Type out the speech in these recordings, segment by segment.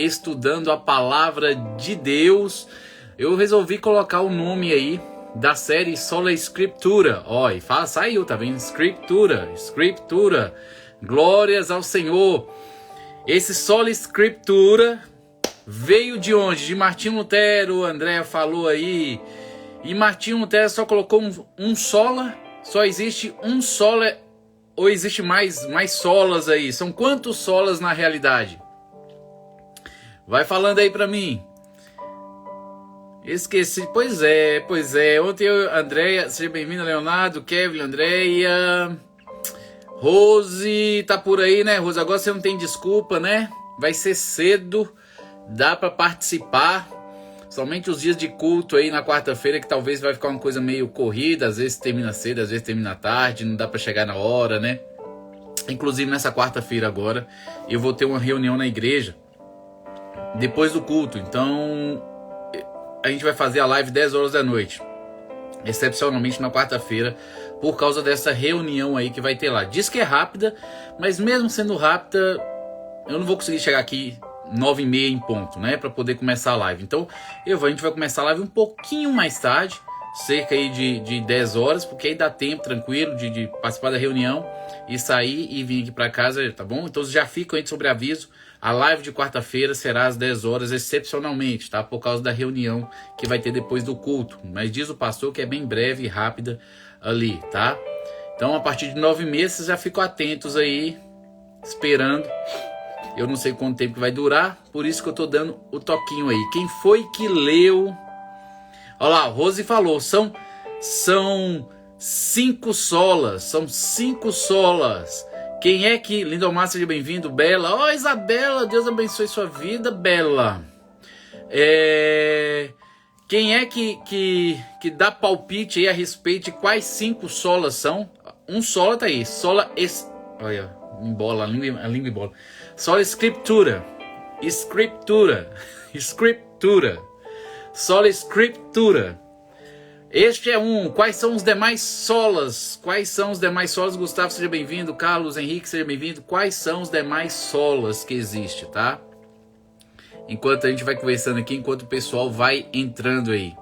estudando a palavra de Deus. Eu resolvi colocar o nome aí da série Sola Escritura. Ó, e fala, saiu, tá vendo? Escritura, Escritura. Glórias ao Senhor. Esse Sola Escritura veio de onde? De Martinho Lutero, a Andréa falou aí. E Martinho Lutero só colocou um sola? Só existe um sola ou existe mais solas aí? São quantos solas na realidade? Vai falando aí pra mim. Esqueci, pois é. Ontem eu, Andréia, seja bem-vinda, Leonardo, Kevin, Andréia, Rose, tá por aí, né, Rose? Agora você não tem desculpa, né? Vai ser cedo, dá pra participar. Somente os dias de culto aí na quarta-feira, que talvez vai ficar uma coisa meio corrida, às vezes termina cedo, às vezes termina tarde, não dá pra chegar na hora, né? Inclusive nessa quarta-feira agora, eu vou ter uma reunião na igreja, depois do culto, então a gente vai fazer a live 10 horas da noite, excepcionalmente na quarta-feira, por causa dessa reunião aí que vai ter lá. Diz que é rápida, mas mesmo sendo rápida, eu não vou conseguir chegar aqui 9h30 em ponto, né, para poder começar a live. Então a gente vai começar a live um pouquinho mais tarde, cerca aí de 10 horas, porque aí dá tempo tranquilo de participar da reunião e sair e vir aqui para casa, tá bom? Então já fica aí sobre aviso. A live de quarta-feira será às 10 horas, excepcionalmente, tá? Por causa da reunião que vai ter depois do culto. Mas diz o pastor que é bem breve e rápida ali, tá? Então, a partir de 9h30, vocês já ficam atentos aí, esperando. Eu não sei quanto tempo que vai durar, por isso que eu tô dando o toquinho aí. Quem foi que leu? Olha lá, Rose falou, são 5 solas, são 5 solas. Quem é que... Lindomar, seja bem-vindo, Bela. Ó, Isabela, Deus abençoe sua vida, Bela. Quem é que dá palpite aí a respeito de quais 5 solas são? Um sola tá aí. Sola... Olha, embola, a língua embola. Sola Escritura. Sola Escritura. Este é um. Quais são os demais solas? Gustavo, seja bem-vindo. Carlos Henrique, seja bem-vindo. Quais são os demais solas que existe, tá? Enquanto a gente vai conversando aqui, enquanto o pessoal vai entrando aí.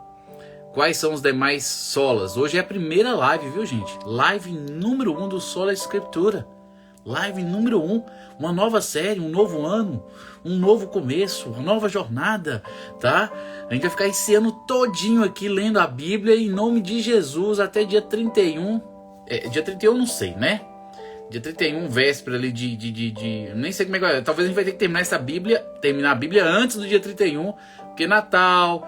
Quais são os demais solas? Hoje é a primeira live, viu, gente? Live número 1 do Sola Escritura. Live número 1. Uma nova série, um novo ano, um novo começo, uma nova jornada, tá? A gente vai ficar esse ano todinho aqui lendo a Bíblia em nome de Jesus até dia 31. Dia 31 não sei, né? Dia 31, véspera ali nem sei como é que vai. Talvez a gente vai ter que terminar a Bíblia antes do dia 31, porque Natal,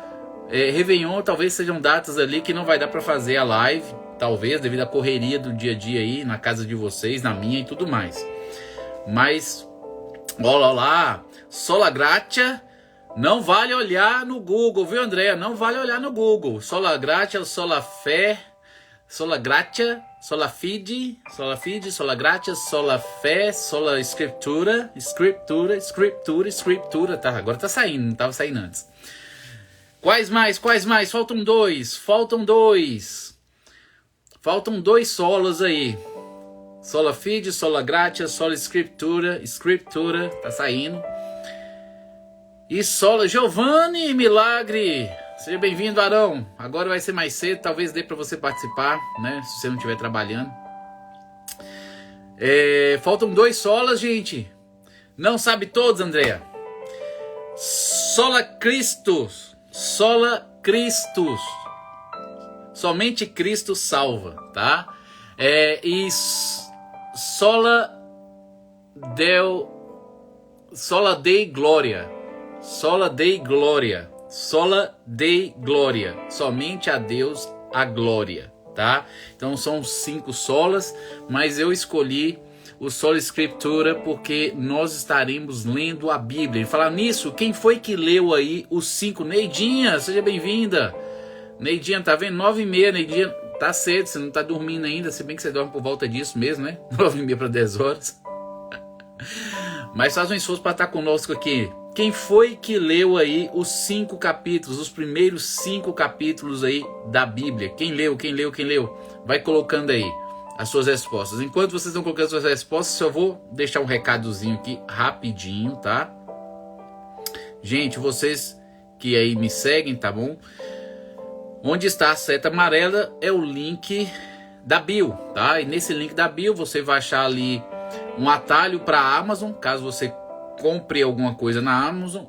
Réveillon, talvez sejam datas ali que não vai dar pra fazer a live, talvez, devido à correria do dia a dia aí, na casa de vocês, na minha e tudo mais. Mas, olha lá, Sola Gratia, não vale olhar no Google, viu, Andréa? Não vale olhar no Google. Sola Gratia, Sola Fé, Sola Gratia, Sola Fide, Sola Gratia, Sola Fé, Sola Escritura, tá, agora tá saindo, não tava saindo antes. Quais mais? Faltam dois solas aí. Sola Fide, Sola Gratia, Sola Escritura, tá saindo. E Sola Giovanni Milagre, seja bem-vindo, Arão. Agora vai ser mais cedo, talvez dê para você participar, né? Se você não estiver trabalhando. Faltam 2 solas, gente. Não sabe todos, Andréa. Sola Christus. Somente Cristo salva, tá? E Sola Dei Glória. Somente a Deus a glória, tá? Então são 5 solas, mas eu escolhi o Sola Escritura porque nós estaremos lendo a Bíblia. E falar nisso, quem foi que leu aí os 5? Neidinha, seja bem-vinda. Neidinha, tá vendo? 9h30, Neidinha. Tá cedo, você não tá dormindo ainda, se bem que você dorme por volta disso mesmo, né? 9h30 para 10 horas. Mas faz um esforço para estar conosco aqui. Quem foi que leu aí os 5 capítulos, os primeiros 5 capítulos aí da Bíblia? Quem leu? Vai colocando aí as suas respostas. Enquanto vocês estão colocando suas respostas, eu vou deixar um recadozinho aqui rapidinho, tá? Gente, vocês que aí me seguem, tá bom? Onde está a seta amarela é o link da bio, tá? E nesse link da bio você vai achar ali um atalho para a Amazon, caso você compre alguma coisa na Amazon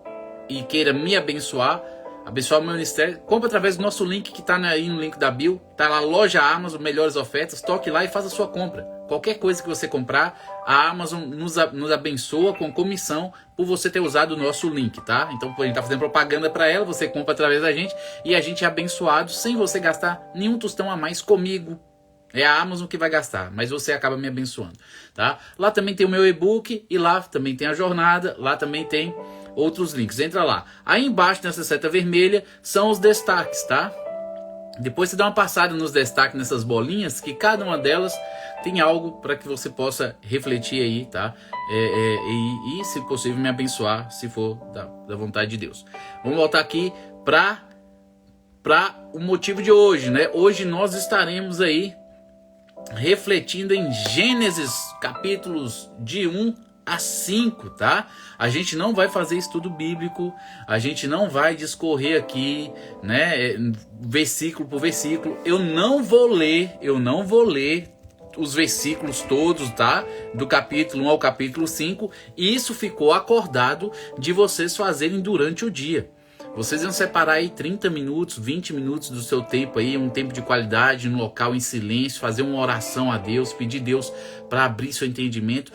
e queira me abençoar o meu ministério, compra através do nosso link que está aí no link da bio, tá lá, loja Amazon, melhores ofertas, toque lá e faça a sua compra. Qualquer coisa que você comprar, a Amazon nos abençoa com comissão por você ter usado o nosso link, tá? Então a gente tá fazendo propaganda para ela, você compra através da gente e a gente é abençoado sem você gastar nenhum tostão a mais comigo. É a Amazon que vai gastar, mas você acaba me abençoando, tá? Lá também tem o meu e-book e lá também tem a jornada, lá também tem outros links. Entra lá. Aí embaixo nessa seta vermelha são os destaques, tá? Depois você dá uma passada nos destaques nessas bolinhas, que cada uma delas tem algo para que você possa refletir aí, tá? E se possível me abençoar, se for da vontade de Deus. Vamos voltar aqui para o motivo de hoje, né? Hoje nós estaremos aí refletindo em Gênesis, capítulos de 1 a 5, tá? A gente não vai fazer estudo bíblico, a gente não vai discorrer aqui, né, versículo por versículo. Eu não vou ler os versículos todos, tá? Do capítulo 1 ao capítulo 5. E isso ficou acordado de vocês fazerem durante o dia. Vocês iam separar aí 30 minutos, 20 minutos do seu tempo aí, um tempo de qualidade, no local em silêncio, fazer uma oração a Deus, pedir Deus para abrir seu entendimento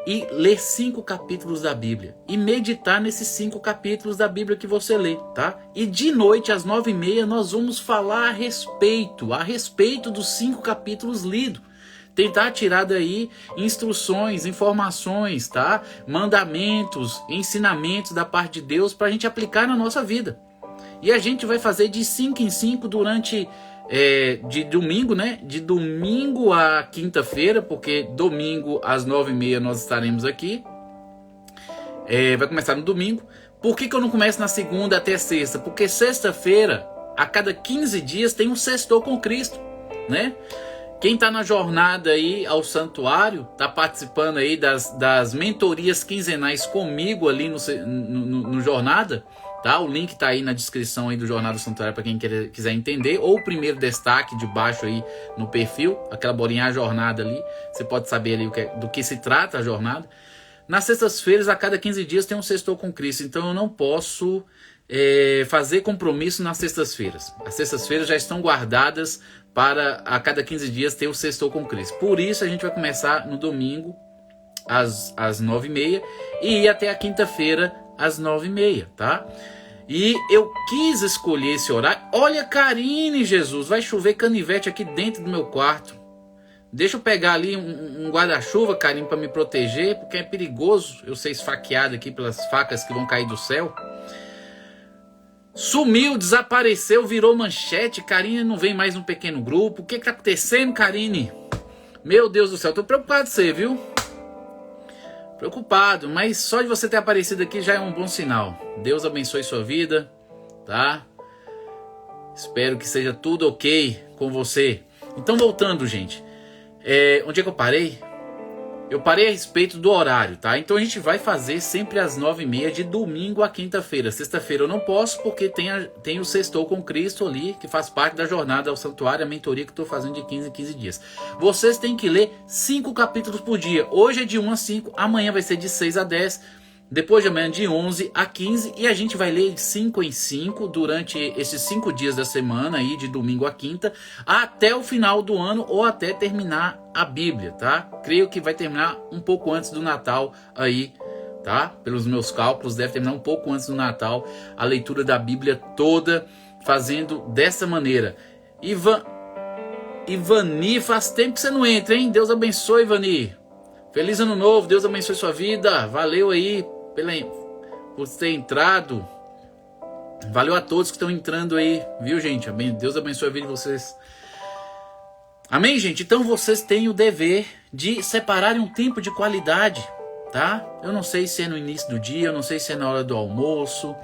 e ler 5 capítulos da Bíblia e meditar nesses 5 capítulos da Bíblia que você lê, tá? E de noite às 9h30 nós vamos falar a respeito dos 5 capítulos lidos. Tentar tirar daí instruções, informações, tá? Mandamentos, ensinamentos da parte de Deus para a gente aplicar na nossa vida. E a gente vai fazer de 5 em 5 durante de domingo, né? De domingo a quinta-feira, porque domingo às 9h30 nós estaremos aqui. Vai começar no domingo. Por que eu não começo na segunda até sexta? Porque sexta-feira, a cada 15 dias, tem um Sextou com Cristo, né? Quem está na jornada aí ao santuário, está participando aí das mentorias quinzenais comigo ali no Jornada, tá? O link está aí na descrição aí do Jornada do Santuário para quem quiser entender, ou o primeiro destaque de baixo aí no perfil, aquela bolinha a jornada ali, você pode saber ali do que se trata a jornada. Nas sextas-feiras, a cada 15 dias tem um Sextou com Cristo, então eu não posso fazer compromisso nas sextas-feiras. As sextas-feiras já estão guardadas para a cada 15 dias ter o Sextou com Cristo. Por isso a gente vai começar no domingo às 9h30 e ir até a quinta-feira às 9h30, tá? E eu quis escolher esse horário. Olha, Karine, Jesus, vai chover canivete aqui dentro do meu quarto. Deixa eu pegar ali um guarda-chuva, Karine, para me proteger, porque é perigoso eu ser esfaqueado aqui pelas facas que vão cair do céu. Sumiu, desapareceu, virou manchete. Karine não vem mais no pequeno grupo. O que tá acontecendo, Karine? Meu Deus do céu, tô preocupado com você, viu? Preocupado, mas só de você ter aparecido aqui já é um bom sinal. Deus abençoe sua vida, tá? Espero que seja tudo ok com você. Então, voltando, gente. Onde é que eu parei? Eu parei a respeito do horário, tá? Então a gente vai fazer sempre às 9h30 de domingo a quinta-feira. Sexta-feira eu não posso porque tem o Sextou com Cristo ali, que faz parte da jornada ao santuário, a mentoria que eu estou fazendo de 15 em 15 dias. Vocês têm que ler 5 capítulos por dia. Hoje é de 1 a 5, amanhã vai ser de 6 a 10, depois de amanhã de 11 a 15 e a gente vai ler de 5 em 5 durante esses 5 dias da semana aí, de domingo a quinta, até o final do ano ou até terminar a Bíblia, tá? Creio que vai terminar um pouco antes do Natal aí, tá? Pelos meus cálculos, deve terminar um pouco antes do Natal a leitura da Bíblia toda, fazendo dessa maneira. Ivani, faz tempo que você não entra, hein? Deus abençoe, Ivani. Feliz ano novo, Deus abençoe sua vida. Valeu aí por ter entrado. Valeu a todos que estão entrando aí, viu, gente? Deus abençoe a vida de vocês. Amém, gente? Então vocês têm o dever de separarem um tempo de qualidade, tá? Eu não sei se é no início do dia, eu não sei se é na hora do almoço,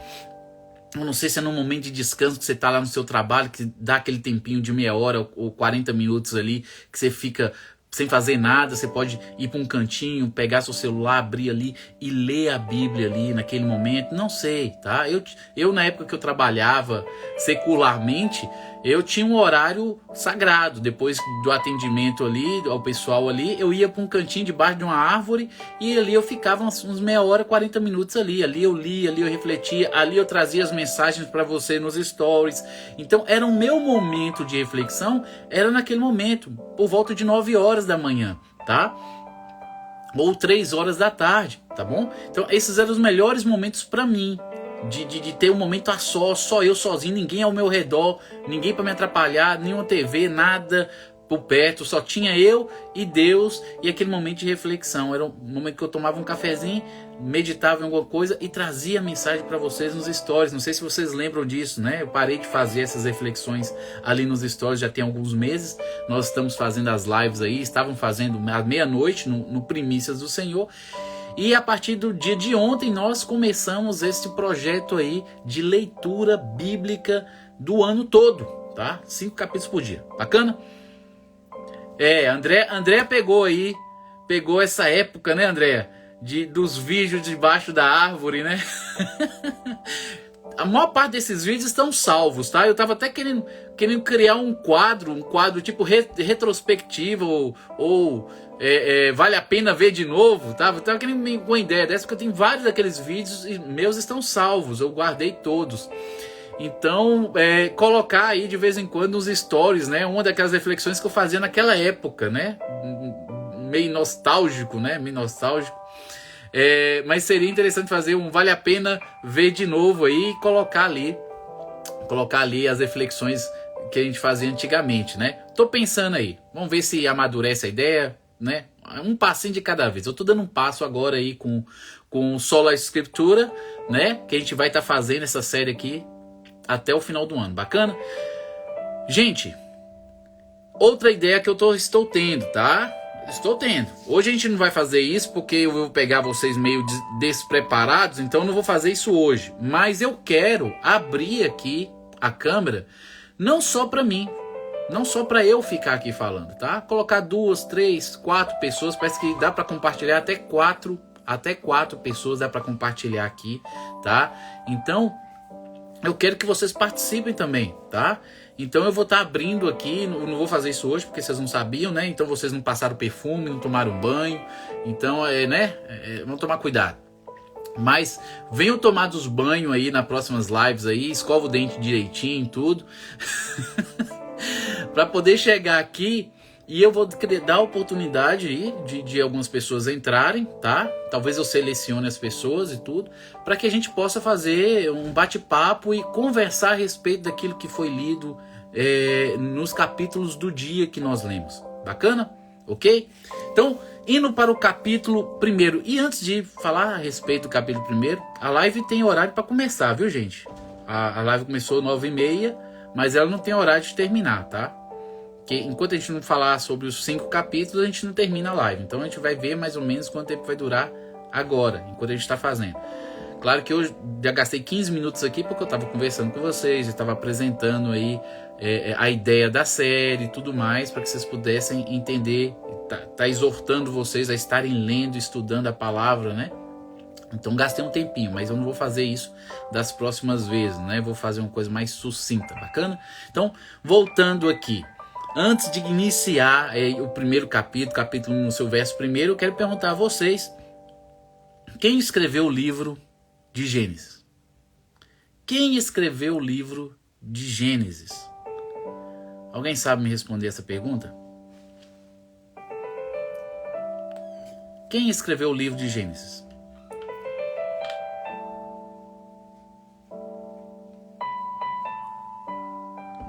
eu não sei se é no momento de descanso que você tá lá no seu trabalho, que dá aquele tempinho de meia hora ou 40 minutos ali, que você fica sem fazer nada, você pode ir para um cantinho, pegar seu celular, abrir ali e ler a Bíblia ali naquele momento, não sei, tá? Eu na época que eu trabalhava secularmente, eu tinha um horário sagrado. Depois do atendimento ali, ao pessoal ali, eu ia para um cantinho debaixo de uma árvore e ali eu ficava uns meia hora, 40 minutos ali. Ali eu lia, ali eu refletia, ali eu trazia as mensagens para você nos stories. Então era o meu momento de reflexão, era naquele momento, por volta de 9 horas da manhã, tá? Ou 3 horas da tarde, tá bom? Então esses eram os melhores momentos para mim. De ter um momento a só eu sozinho, ninguém ao meu redor, ninguém para me atrapalhar, nenhuma TV, nada por perto, só tinha eu e Deus e aquele momento de reflexão. Era um momento que eu tomava um cafezinho, meditava em alguma coisa e trazia a mensagem para vocês nos stories. Não sei se vocês lembram disso, né? Eu parei de fazer essas reflexões ali nos stories já tem alguns meses. Nós estamos fazendo as lives aí, estavam fazendo à meia-noite no Primícias do Senhor. E a partir do dia de ontem nós começamos este projeto aí de leitura bíblica do ano todo, tá? 5 capítulos por dia. Bacana? André pegou essa época, né, André? Dos vídeos debaixo da árvore, né? A maior parte desses vídeos estão salvos, tá? Eu tava até querendo criar um quadro tipo retrospectivo ou vale a pena ver de novo, tá? Eu tava querendo uma ideia dessa, porque eu tenho vários daqueles vídeos e meus estão salvos, eu guardei todos. Então, colocar aí de vez em quando nos stories, né? Uma daquelas reflexões que eu fazia naquela época, né? Meio nostálgico, né? Mas seria interessante fazer vale a pena ver de novo aí e colocar ali as reflexões que a gente fazia antigamente, né? Tô pensando aí, vamos ver se amadurece a ideia, né? Um passinho de cada vez. Eu tô dando um passo agora aí com Sola Escritura, né? Que a gente vai estar fazendo essa série aqui até o final do ano. Bacana? Gente, outra ideia que eu estou tendo, tá? Estou tendo. Hoje a gente não vai fazer isso porque eu vou pegar vocês meio despreparados, então eu não vou fazer isso hoje. Mas eu quero abrir aqui a câmera não só para mim, não só para eu ficar aqui falando, tá? Colocar 2, 3, 4 pessoas, parece que dá para compartilhar até 4 pessoas dá para compartilhar aqui, tá? Então, eu quero que vocês participem também, tá? Então eu vou estar abrindo aqui, não vou fazer isso hoje porque vocês não sabiam, né? Então vocês não passaram perfume, não tomaram banho, então vamos tomar cuidado. Mas venham tomar dos banhos aí nas próximas lives aí, escova o dente direitinho, tudo, para poder chegar aqui. E eu vou dar a oportunidade aí de algumas pessoas entrarem, tá? Talvez eu selecione as pessoas e tudo, para que a gente possa fazer um bate-papo e conversar a respeito daquilo que foi lido nos capítulos do dia que nós lemos. Bacana? Ok? Então, indo para o capítulo 1. E antes de falar a respeito do capítulo 1, a live tem horário para começar, viu, gente? A live começou 9h30, mas ela não tem horário de terminar, tá? Porque enquanto a gente não falar sobre os 5 capítulos, a gente não termina a live. Então a gente vai ver mais ou menos quanto tempo vai durar agora, enquanto a gente está fazendo. Claro que eu já gastei 15 minutos aqui porque eu estava conversando com vocês, eu estava apresentando aí a ideia da série e tudo mais, para que vocês pudessem entender, tá exortando vocês a estarem lendo, estudando a palavra, né? Então gastei um tempinho, mas eu não vou fazer isso das próximas vezes, né? Vou fazer uma coisa mais sucinta, bacana? Então, voltando aqui. Antes de iniciar o primeiro capítulo 1, no seu verso primeiro, eu quero perguntar a vocês: quem escreveu o livro de Gênesis? Quem escreveu o livro de Gênesis? Alguém sabe me responder essa pergunta? Quem escreveu o livro de Gênesis?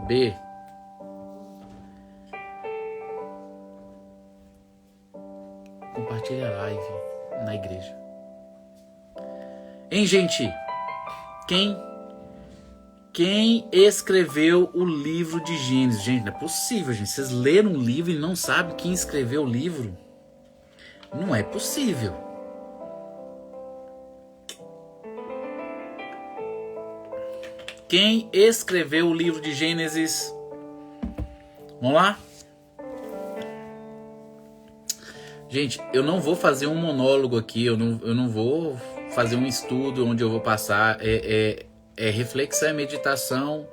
B. Compartilha a live na igreja. Hein, gente? Quem escreveu o livro de Gênesis? Gente, não é possível, gente. Vocês leram um livro e não sabem quem escreveu o livro? Não é possível. Quem escreveu o livro de Gênesis? Vamos lá? Gente, eu não vou fazer um monólogo aqui, eu não vou fazer um estudo onde eu vou passar. É reflexão, é meditação,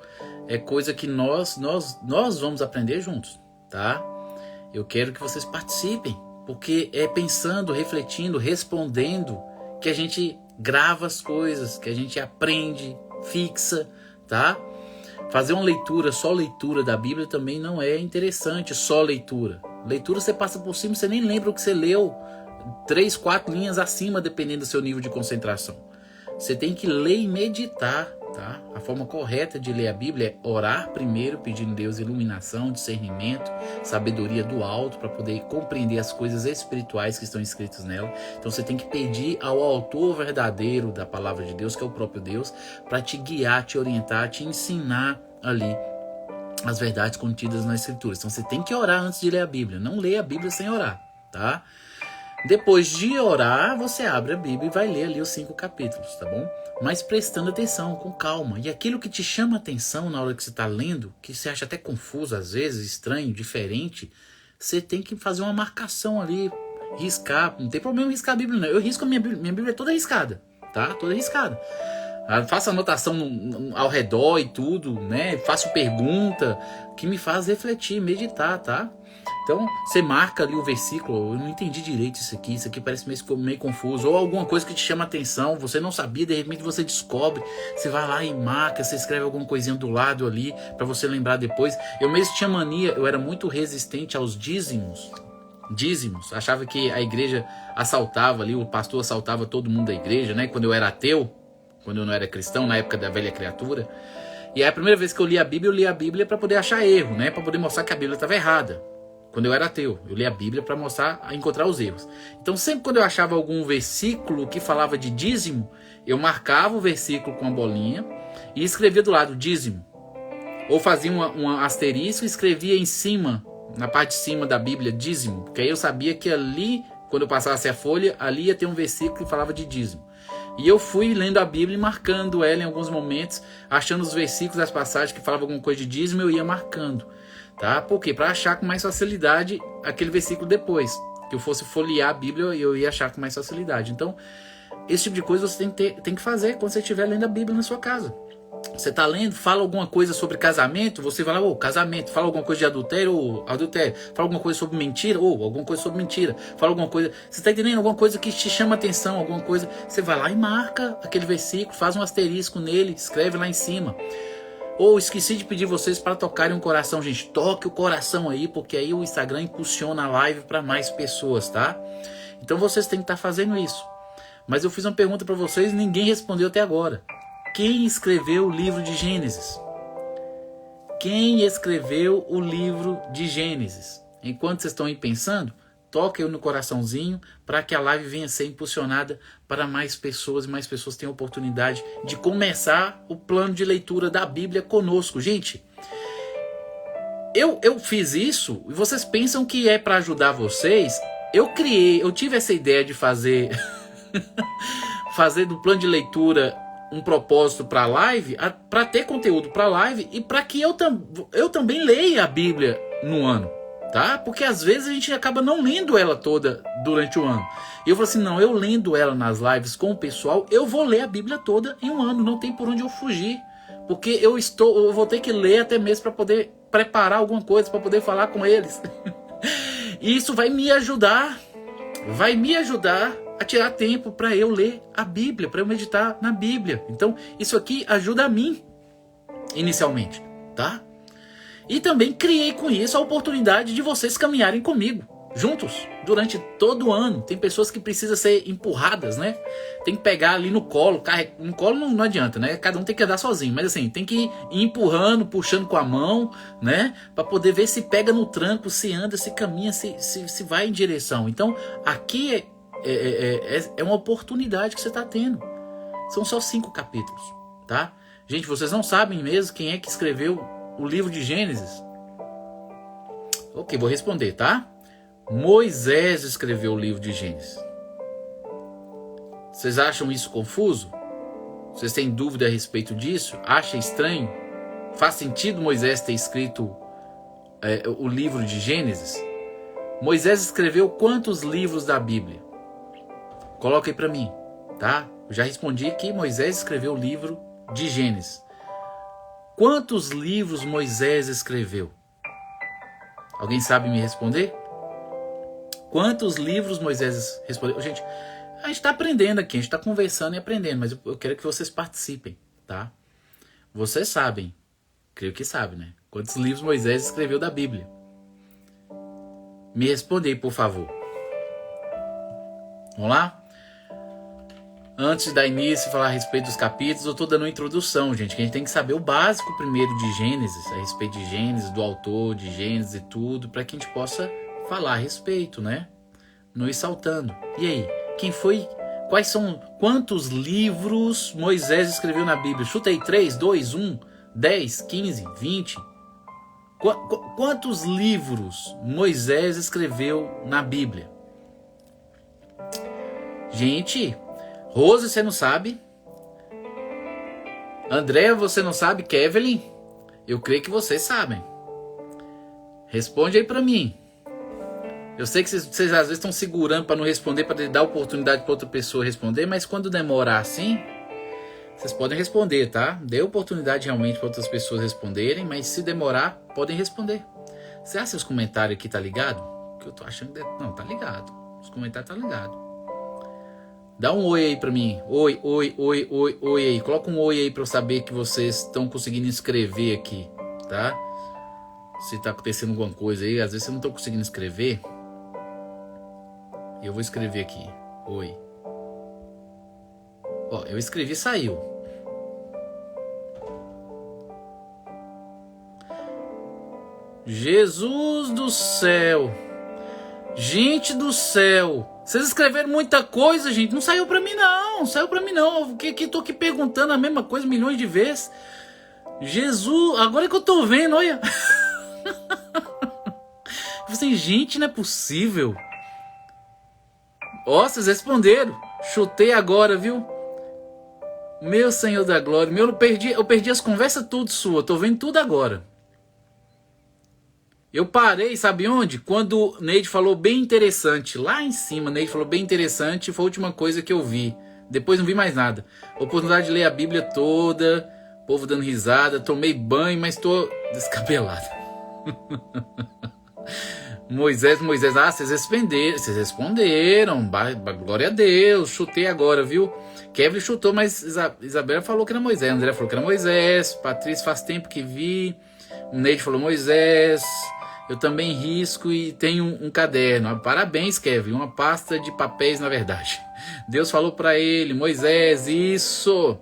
é coisa que nós vamos aprender juntos, tá? Eu quero que vocês participem, porque é pensando, refletindo, respondendo que a gente grava as coisas, que a gente aprende, fixa, tá? Fazer uma leitura, só leitura da Bíblia também não é interessante, só leitura. Leitura você passa por cima, você nem lembra o que você leu, 3, 4 linhas acima, dependendo do seu nível de concentração. Você tem que ler e meditar, tá? A forma correta de ler a Bíblia é orar primeiro, pedindo a Deus iluminação, discernimento, sabedoria do alto, para poder compreender as coisas espirituais que estão escritas nela. Então você tem que pedir ao autor verdadeiro da palavra de Deus, que é o próprio Deus, para te guiar, te orientar, te ensinar ali as verdades contidas nas escrituras. Então você tem que orar antes de ler a Bíblia. Não lê a Bíblia sem orar, tá? Depois de orar, você abre a Bíblia e vai ler ali os 5 capítulos, tá bom? Mas prestando atenção, com calma. E aquilo que te chama atenção na hora que você está lendo, que você acha até confuso às vezes, estranho, diferente, você tem que fazer uma marcação ali, riscar. Não tem problema riscar a Bíblia, não. Eu risco a minha Bíblia é toda riscada, tá? Toda riscada. Faço anotação ao redor e tudo, né? Faço pergunta que me faz refletir, meditar, tá? Então, você marca ali o versículo, eu não entendi direito isso aqui parece meio confuso, ou alguma coisa que te chama atenção, você não sabia, de repente você descobre, você vai lá e marca, você escreve alguma coisinha do lado ali, para você lembrar depois. Eu mesmo tinha mania, eu era muito resistente aos dízimos, achava que a igreja assaltava ali, o pastor assaltava todo mundo da igreja, né? Quando eu era ateu, quando eu não era cristão, na época da velha criatura. E aí a primeira vez que eu li a Bíblia para poder achar erro, né? Para poder mostrar que a Bíblia estava errada. Quando eu era ateu, eu li a Bíblia para encontrar os erros. Então sempre quando eu achava algum versículo que falava de dízimo, eu marcava o versículo com a bolinha e escrevia do lado dízimo. Ou fazia um asterisco e escrevia em cima, na parte de cima da Bíblia, dízimo. Porque aí eu sabia que ali, quando eu passasse a folha, ali ia ter um versículo que falava de dízimo. E eu fui lendo a Bíblia e marcando ela em alguns momentos, achando os versículos, as passagens que falavam alguma coisa de dízimo, eu ia marcando. Tá? Por quê? Para achar com mais facilidade aquele versículo depois. Que eu fosse folhear a Bíblia, eu ia achar com mais facilidade. Então, esse tipo de coisa você tem que fazer quando você estiver lendo a Bíblia na sua casa. Você está lendo, fala alguma coisa sobre casamento, você vai lá, casamento, fala alguma coisa de adultério, adultério, fala alguma coisa sobre mentira, alguma coisa sobre mentira, fala alguma coisa, você está entendendo? Alguma coisa que te chama atenção, alguma coisa, você vai lá e marca aquele versículo, faz um asterisco nele, escreve lá em cima. Esqueci de pedir vocês para tocarem um coração, gente, toque o coração aí, porque aí o Instagram impulsiona a live para mais pessoas, tá? Então vocês têm que estar fazendo isso. Mas eu fiz uma pergunta para vocês e ninguém respondeu até agora. Quem escreveu o livro de Gênesis? Quem escreveu o livro de Gênesis? Enquanto vocês estão aí pensando, toque aí no coraçãozinho para que a live venha a ser impulsionada para mais pessoas e mais pessoas tenham a oportunidade de começar o plano de leitura da Bíblia conosco. Gente, eu fiz isso e vocês pensam que é para ajudar vocês. Eu tive essa ideia de fazer do plano de leitura um propósito para a live, para ter conteúdo para a live e para que eu também leia a Bíblia no ano, tá? Porque às vezes a gente acaba não lendo ela toda durante o ano. E eu falei assim, não, eu lendo ela nas lives com o pessoal, eu vou ler a Bíblia toda em um ano, não tem por onde eu fugir. Porque eu vou ter que ler até mesmo para poder preparar alguma coisa, para poder falar com eles. E isso vai me ajudar a tirar tempo para eu ler a Bíblia, para eu meditar na Bíblia. Então, isso aqui ajuda a mim, inicialmente, tá? E também criei com isso a oportunidade de vocês caminharem comigo, juntos, durante todo o ano. Tem pessoas que precisam ser empurradas, né? Tem que pegar ali no colo, no colo não adianta, né? Cada um tem que andar sozinho, mas assim, tem que ir empurrando, puxando com a mão, né? Para poder ver se pega no tranco, se anda, se caminha, se vai em direção. Então, aqui é uma oportunidade que você está tendo. São só 5 capítulos, tá? Gente, vocês não sabem mesmo quem é que escreveu o livro de Gênesis? Ok, vou responder, tá? Moisés escreveu o livro de Gênesis. Vocês acham isso confuso? Vocês têm dúvida a respeito disso? Acham estranho? Faz sentido Moisés ter escrito o livro de Gênesis? Moisés escreveu quantos livros da Bíblia? Coloca aí para mim, tá? Eu já respondi que Moisés escreveu o livro de Gênesis. Quantos livros Moisés escreveu? Alguém sabe me responder? Quantos livros Moisés respondeu? Gente, a gente está aprendendo aqui, a gente está conversando e aprendendo, mas eu quero que vocês participem, tá? Vocês sabem, creio que sabem, né? Quantos livros Moisés escreveu da Bíblia? Me responde aí, por favor. Vamos lá? Antes de dar início e falar a respeito dos capítulos, eu estou dando uma introdução, gente, que a gente tem que saber o básico primeiro de Gênesis, a respeito de Gênesis, do autor de Gênesis e tudo, para que a gente possa falar a respeito, né? Não ir saltando. E aí, quem foi? Quantos livros Moisés escreveu na Bíblia? Chuta aí, 3, 2, 1, 10, 15, 20. Quantos livros Moisés escreveu na Bíblia? Gente, Rose, você não sabe? André, você não sabe? Kevin, eu creio que vocês sabem. Responde aí pra mim. Eu sei que vocês às vezes estão segurando para não responder, para dar oportunidade para outra pessoa responder, mas quando demorar assim, vocês podem responder, tá? Dê oportunidade realmente para outras pessoas responderem, mas se demorar, podem responder. Você acha que os comentários aqui tá ligado? Que eu tô achando que... Não, tá ligado. Os comentários tá ligado. Dá um oi aí pra mim. Oi, oi, oi, oi, oi aí. Coloca um oi aí pra eu saber que vocês estão conseguindo escrever aqui, tá? Se tá acontecendo alguma coisa aí, às vezes vocês não estão conseguindo escrever. Eu vou escrever aqui. Oi. Ó, eu escrevi e saiu. Jesus do céu. Gente do céu. Vocês escreveram muita coisa, gente. Não saiu pra mim, não. Não saiu pra mim, não. Tô aqui perguntando a mesma coisa milhões de vezes. Jesus. Agora que eu tô vendo, olha. Eu falei, gente, não é possível. Ó, vocês responderam. Chutei agora, viu? Meu Senhor da Glória. Eu perdi as conversas tudo sua. Tô vendo tudo agora. Eu parei, sabe onde? Quando o Neide falou bem interessante. Lá em cima, Neide falou bem interessante. Foi a última coisa que eu vi. Depois não vi mais nada. Oportunidade de ler a Bíblia toda. Povo dando risada. Tomei banho, mas tô descabelado. Moisés. Ah, vocês responderam. Glória a Deus. Chutei agora, viu? Kevin chutou, mas Isabela falou que era Moisés. André falou que era Moisés. Patrícia, faz tempo que vi. O Neide falou Moisés. Eu também risco e tenho um caderno. Parabéns, Kevin. Uma pasta de papéis, na verdade. Deus falou para ele, Moisés, isso.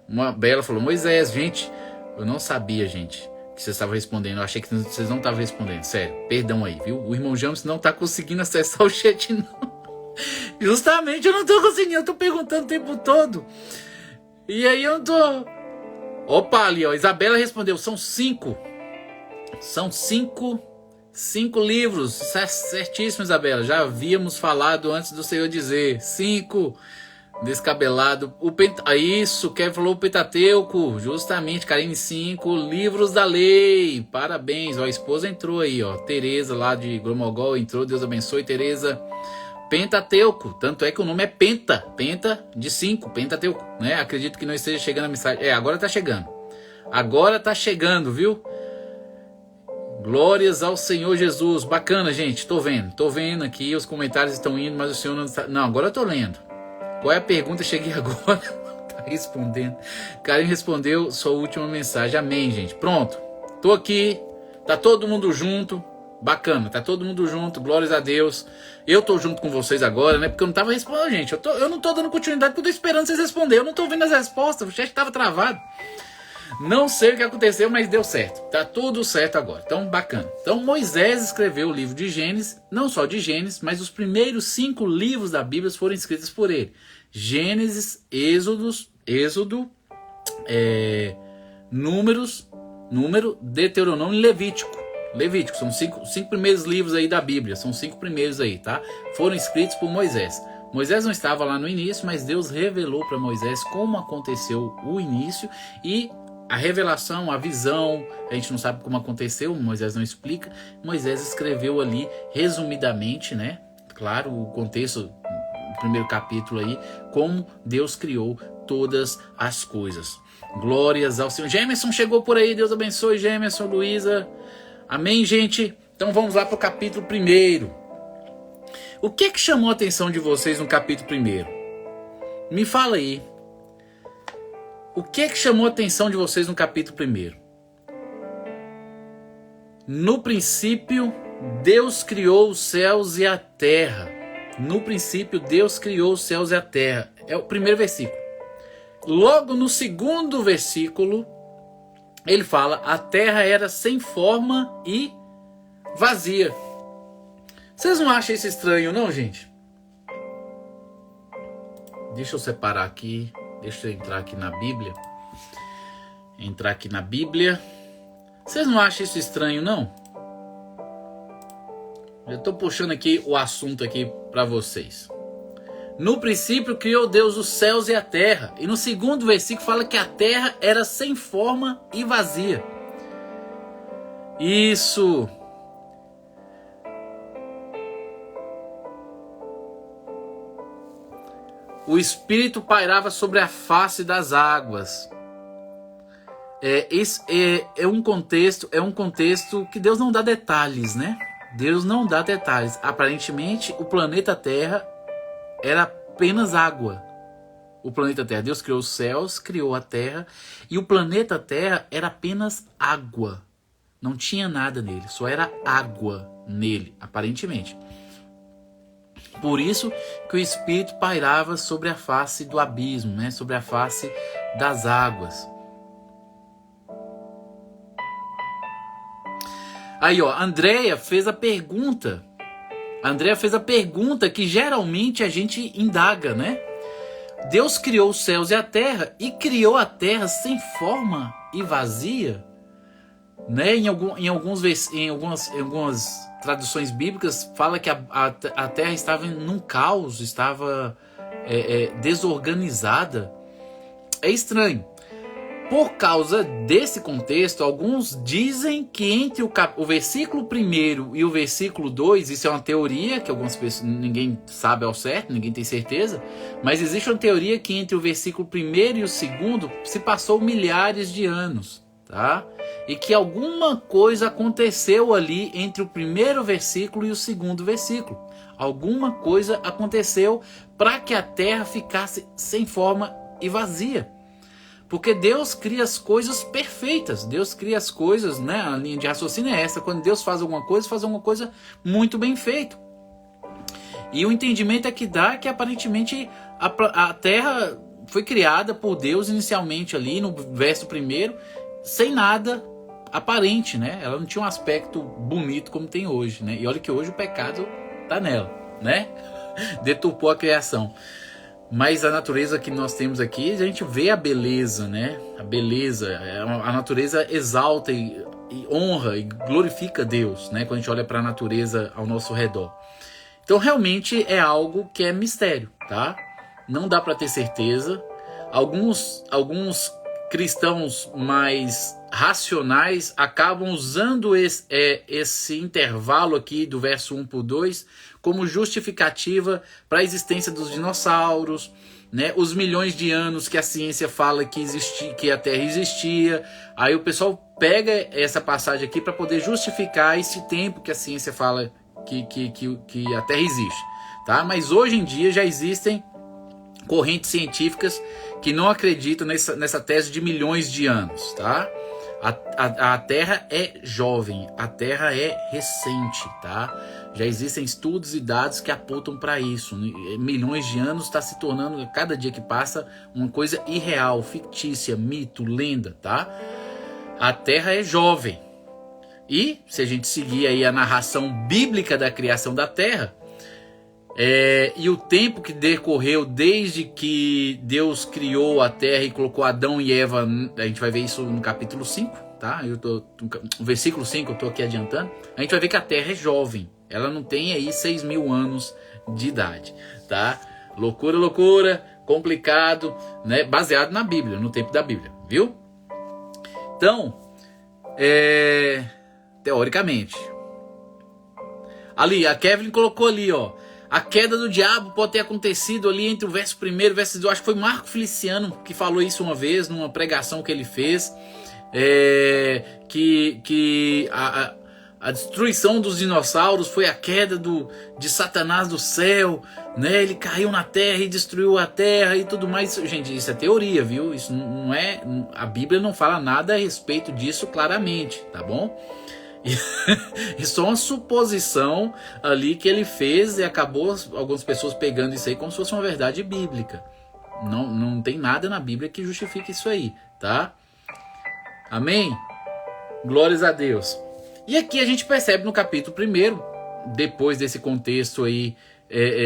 Uma Bela falou, Moisés. Gente, eu não sabia, gente, que vocês estavam respondendo. Eu achei que vocês não estavam respondendo. Sério, perdão aí, viu? O irmão James não tá conseguindo acessar o chat, não. Justamente, eu não tô conseguindo. Eu tô perguntando o tempo todo. E aí eu não tô... Opa, ali, ó. Isabela respondeu. São 5. São 5 livros. Certíssimo, Isabela. Já havíamos falado antes do Senhor dizer. 5. Descabelado. Isso, Kevin falou o Pentateuco. Justamente, Karine, 5 livros da lei. Parabéns. Ó, a esposa entrou aí, ó. Tereza lá de Gromogol entrou. Deus abençoe, Tereza. Pentateuco. Tanto é que o nome é Penta. Penta de 5. Pentateuco. Né? Acredito que não esteja chegando a mensagem. Agora tá chegando. Agora tá chegando, viu? Glórias ao Senhor Jesus. Bacana, gente. Tô vendo aqui. Os comentários estão indo, mas o Senhor não está... Não, agora eu tô lendo. Qual é a pergunta? Cheguei agora. Tá respondendo. Karim respondeu sua última mensagem. Amém, gente. Pronto. Tô aqui. Tá todo mundo junto. Bacana. Tá todo mundo junto. Glórias a Deus. Eu tô junto com vocês agora, né? Porque eu não tava respondendo, gente. Eu não tô dando continuidade porque eu tô esperando vocês responderem. Eu não tô vendo as respostas. O chat tava travado. Não sei o que aconteceu, mas deu certo. Tá tudo certo agora. Então, bacana. Então, Moisés escreveu o livro de Gênesis, não só de Gênesis, mas os primeiros 5 livros da Bíblia foram escritos por ele. Gênesis, Êxodo, Número, Deuteronômio e Levítico. Levítico, são 5 primeiros livros aí da Bíblia. São 5 primeiros aí, tá? Foram escritos por Moisés. Moisés não estava lá no início, mas Deus revelou para Moisés como aconteceu o início e a revelação, a visão, a gente não sabe como aconteceu, Moisés não explica. Moisés escreveu ali resumidamente, né? Claro, o contexto, o primeiro capítulo aí, como Deus criou todas as coisas. Glórias ao Senhor. Gemerson chegou por aí, Deus abençoe, Gemerson, Luísa. Amém, gente? Então vamos lá para o capítulo 1. O que chamou a atenção de vocês no capítulo 1? Me fala aí. O que chamou a atenção de vocês no capítulo 1? No princípio, Deus criou os céus e a terra. No princípio, Deus criou os céus e a terra. É o primeiro versículo. Logo no segundo versículo, ele fala: a terra era sem forma e vazia. Vocês não acham isso estranho, não, gente? Deixa eu separar aqui. Deixa eu entrar aqui na Bíblia. Vocês não acham isso estranho, não? Eu estou puxando aqui o assunto aqui para vocês. No princípio criou Deus os céus e a terra. E no segundo versículo fala que a terra era sem forma e vazia. Isso. O Espírito pairava sobre a face das águas. Esse é um contexto que Deus não dá detalhes, né? Deus não dá detalhes. Aparentemente, o planeta Terra era apenas água. O planeta Terra, Deus criou os céus, criou a Terra, e o planeta Terra era apenas água. Não tinha nada nele, só era água nele, aparentemente. Por isso que o Espírito pairava sobre a face do abismo, né? Sobre a face das águas. Aí, ó, Andréia fez a pergunta. Que geralmente a gente indaga, né? Deus criou os céus e a terra, e criou a terra sem forma e vazia, né? Em algumas traduções bíblicas fala que a terra estava num caos, estava desorganizada. É estranho. Por causa desse contexto, alguns dizem que entre o versículo 1 e o versículo 2, isso é uma teoria que algumas pessoas, ninguém sabe ao certo, ninguém tem certeza, mas existe uma teoria que entre o versículo 1 e o 2 se passou milhares de anos, tá? E que alguma coisa aconteceu ali entre o primeiro versículo e o segundo versículo. Alguma coisa aconteceu para que a terra ficasse sem forma e vazia. Porque Deus cria as coisas perfeitas. Deus cria as coisas, né? A linha de raciocínio é essa. Quando Deus faz alguma coisa muito bem feita. E o entendimento é que dá que aparentemente a terra foi criada por Deus inicialmente ali no verso 1, sem nada aparente, né? Ela não tinha um aspecto bonito como tem hoje, né? E olha que hoje o pecado tá nela, né? Deturpou a criação. Mas a natureza que nós temos aqui, a gente vê a beleza, né? A beleza, a natureza exalta e honra e glorifica Deus, né? Quando a gente olha para a natureza ao nosso redor. Então realmente é algo que é mistério, tá? Não dá para ter certeza. Alguns cristãos mais racionais acabam usando esse intervalo aqui do verso 1 por 2 como justificativa para a existência dos dinossauros, né? Os milhões de anos que a ciência fala que a Terra existia. Aí o pessoal pega essa passagem aqui para poder justificar esse tempo que a ciência fala que a Terra existe, tá? Mas hoje em dia já existem correntes científicas que não acreditam nessa tese de milhões de anos, tá? A Terra é jovem, a Terra é recente, tá? Já existem estudos e dados que apontam para isso. Milhões de anos está se tornando, cada dia que passa, uma coisa irreal, fictícia, mito, lenda, tá? A Terra é jovem. E, se a gente seguir aí a narração bíblica da criação da Terra, e o tempo que decorreu desde que Deus criou a Terra e colocou Adão e Eva, a gente vai ver isso no capítulo 5, tá? O versículo 5 eu estou aqui adiantando. A gente vai ver que a Terra é jovem. Ela não tem aí 6.000 anos de idade, tá? Loucura, complicado, né? Baseado na Bíblia, no tempo da Bíblia, viu? Então, teoricamente, ali, a Kevin colocou ali, ó, a queda do diabo pode ter acontecido ali entre o verso 1 e o verso 2. Acho que foi Marco Feliciano que falou isso uma vez, numa pregação que ele fez. Que a destruição dos dinossauros foi a queda de Satanás do céu, né? Ele caiu na terra e destruiu a terra e tudo mais. Gente, isso é teoria, viu? Isso não é... A Bíblia não fala nada a respeito disso claramente, tá bom? Isso é uma suposição ali que ele fez e acabou algumas pessoas pegando isso aí como se fosse uma verdade bíblica. Não tem nada na Bíblia que justifique isso aí, tá? Amém? Glórias a Deus. E aqui a gente percebe no capítulo 1, depois desse contexto aí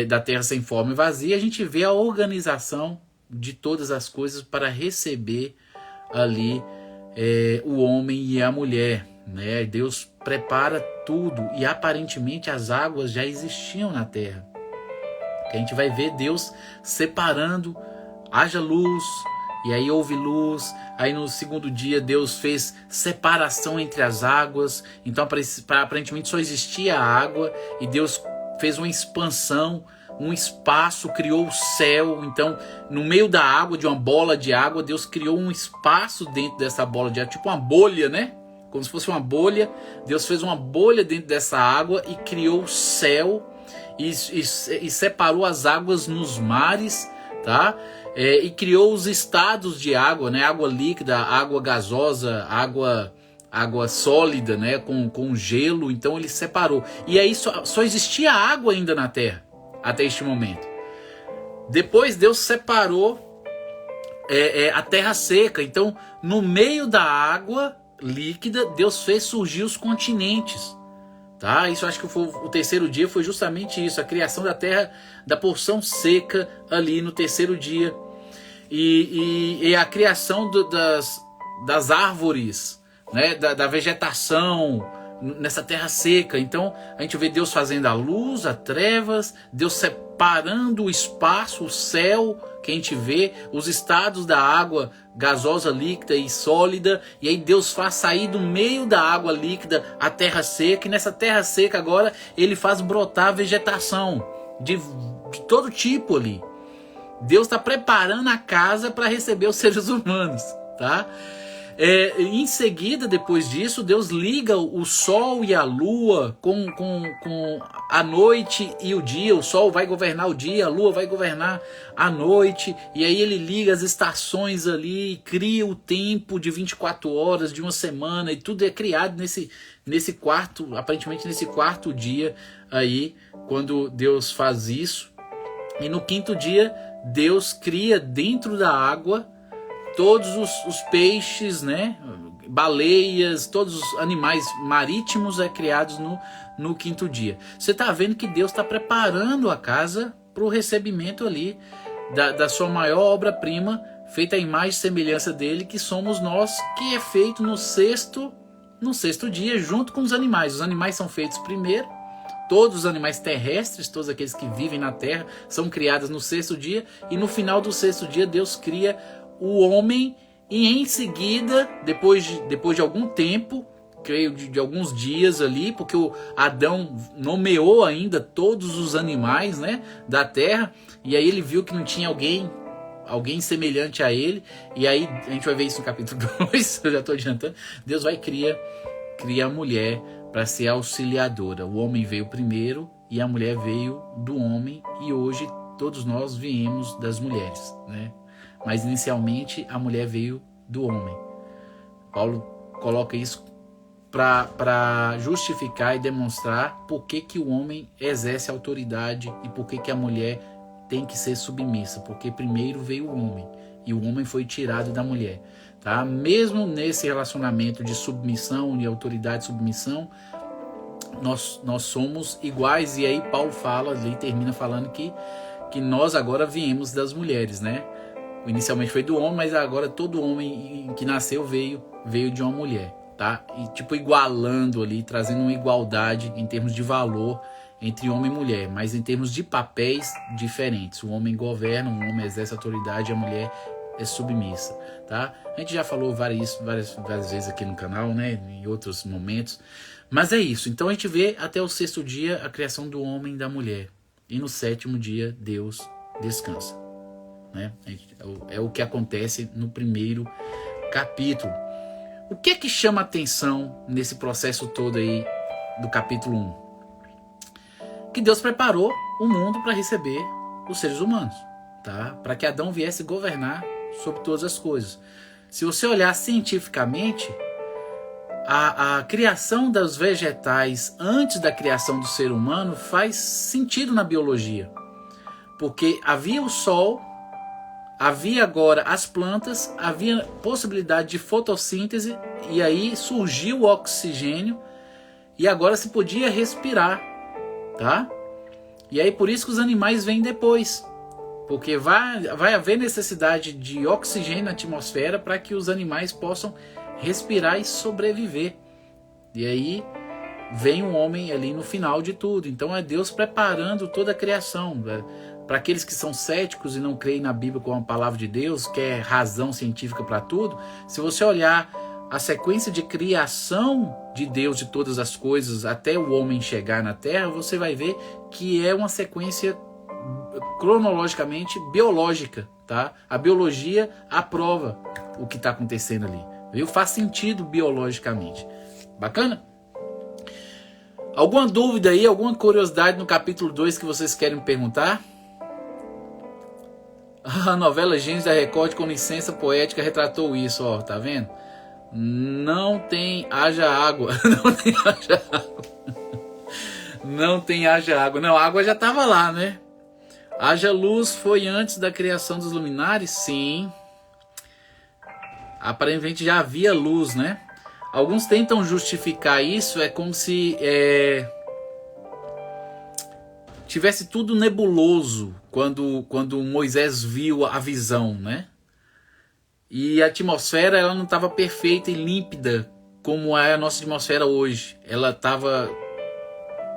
da terra sem forma e vazia, a gente vê a organização de todas as coisas para receber ali o homem e a mulher, né? Deus prepara tudo e aparentemente as águas já existiam na terra. A gente vai ver Deus separando, haja luz, e aí houve luz. Aí no segundo dia Deus fez separação entre as águas. Então aparentemente só existia a água e Deus fez uma expansão, um espaço, criou o céu. Então no meio da água, de uma bola de água, Deus criou um espaço dentro dessa bola de água, tipo uma bolha, né? Como se fosse uma bolha. Deus fez uma bolha dentro dessa água e criou o céu e separou as águas nos mares, tá? E criou os estados de água, né? Água líquida, água gasosa, água sólida, né? Com gelo. Então ele separou. E aí só existia água ainda na terra até este momento. Depois Deus separou a terra seca. Então no meio da água líquida Deus fez surgir os continentes. Tá? Isso acho que o terceiro dia foi justamente isso, a criação da terra, da porção seca ali no terceiro dia. E a criação das árvores, né? da vegetação nessa terra seca. Então a gente vê Deus fazendo a luz, as trevas, Deus separando o espaço, o céu, que a gente vê, os estados da água gasosa, líquida e sólida, e aí Deus faz sair do meio da água líquida a terra seca, e nessa terra seca agora ele faz brotar vegetação de todo tipo ali. Deus está preparando a casa para receber os seres humanos, tá? Em seguida, depois disso, Deus liga o sol e a lua com a noite e o dia. O sol vai governar o dia, a lua vai governar a noite. E aí ele liga as estações ali, cria o tempo de 24 horas, de uma semana. E tudo é criado aparentemente nesse quarto dia aí, quando Deus faz isso. E no quinto dia, Deus cria dentro da água todos os peixes, né? Baleias, todos os animais marítimos criados no quinto dia. Você está vendo que Deus está preparando a casa para o recebimento ali da sua maior obra-prima, feita à imagem e semelhança dele, que somos nós, que é feito no sexto dia, junto com os animais. Os animais são feitos primeiro. Todos os animais terrestres, todos aqueles que vivem na terra, são criados no sexto dia. E no final do sexto dia, Deus cria o homem, e em seguida, depois de algum tempo, creio de alguns dias ali, porque o Adão nomeou ainda todos os animais, né, da terra, e aí ele viu que não tinha alguém semelhante a ele, e aí a gente vai ver isso no capítulo 2, eu já estou adiantando. Deus vai criar a mulher para ser auxiliadora. O homem veio primeiro e a mulher veio do homem, e hoje todos nós viemos das mulheres, né? Mas inicialmente a mulher veio do homem. Paulo coloca isso para justificar e demonstrar por que o homem exerce autoridade e por que a mulher tem que ser submissa. Porque primeiro veio o homem e o homem foi tirado da mulher. Tá? Mesmo nesse relacionamento de submissão, de autoridade e submissão, nós somos iguais. E aí Paulo fala, ele termina falando que nós agora viemos das mulheres, né? Inicialmente foi do homem, mas agora todo homem que nasceu veio de uma mulher, tá? E tipo igualando ali, trazendo uma igualdade em termos de valor entre homem e mulher, mas em termos de papéis diferentes. O homem governa, o homem exerce autoridade, a mulher é submissa, tá? A gente já falou várias vezes aqui no canal, né? Em outros momentos. Mas é isso. Então a gente vê até o 6º dia a criação do homem e da mulher. E no 7º dia Deus descansa, né? É o que acontece no 1º capítulo. O que é que chama atenção nesse processo todo aí do capítulo 1? Que Deus preparou o mundo para receber os seres humanos, tá? Para que Adão viesse governar sobre todas as coisas. Se você olhar cientificamente, a criação dos vegetais antes da criação do ser humano faz sentido na biologia. Porque havia o sol, havia agora as plantas, havia possibilidade de fotossíntese, e aí surgiu o oxigênio, e agora se podia respirar, tá? E aí por isso que os animais vêm depois, porque vai haver necessidade de oxigênio na atmosfera para que os animais possam respirar e sobreviver. E aí vem o homem ali no final de tudo. Então é Deus preparando toda a criação. Para aqueles que são céticos e não creem na Bíblia como a palavra de Deus, que é razão científica para tudo, se você olhar a sequência de criação de Deus de todas as coisas até o homem chegar na Terra, você vai ver que é uma sequência cronologicamente biológica, tá? A biologia aprova o que está acontecendo ali, viu? Faz sentido biologicamente. Bacana? Alguma dúvida aí, alguma curiosidade no capítulo 2 que vocês querem perguntar? A novela Gênesis da Record, com licença poética, retratou isso, ó, tá vendo? Não tem haja água. Não tem haja água. Não tem haja água. Não, a água já estava lá, né? Haja luz foi antes da criação dos luminares? Sim. Aparentemente já havia luz, né? Alguns tentam justificar isso, é como se tivesse tudo nebuloso quando Moisés viu a visão, né? E a atmosfera ela não estava perfeita e límpida como é a nossa atmosfera hoje. Ela estava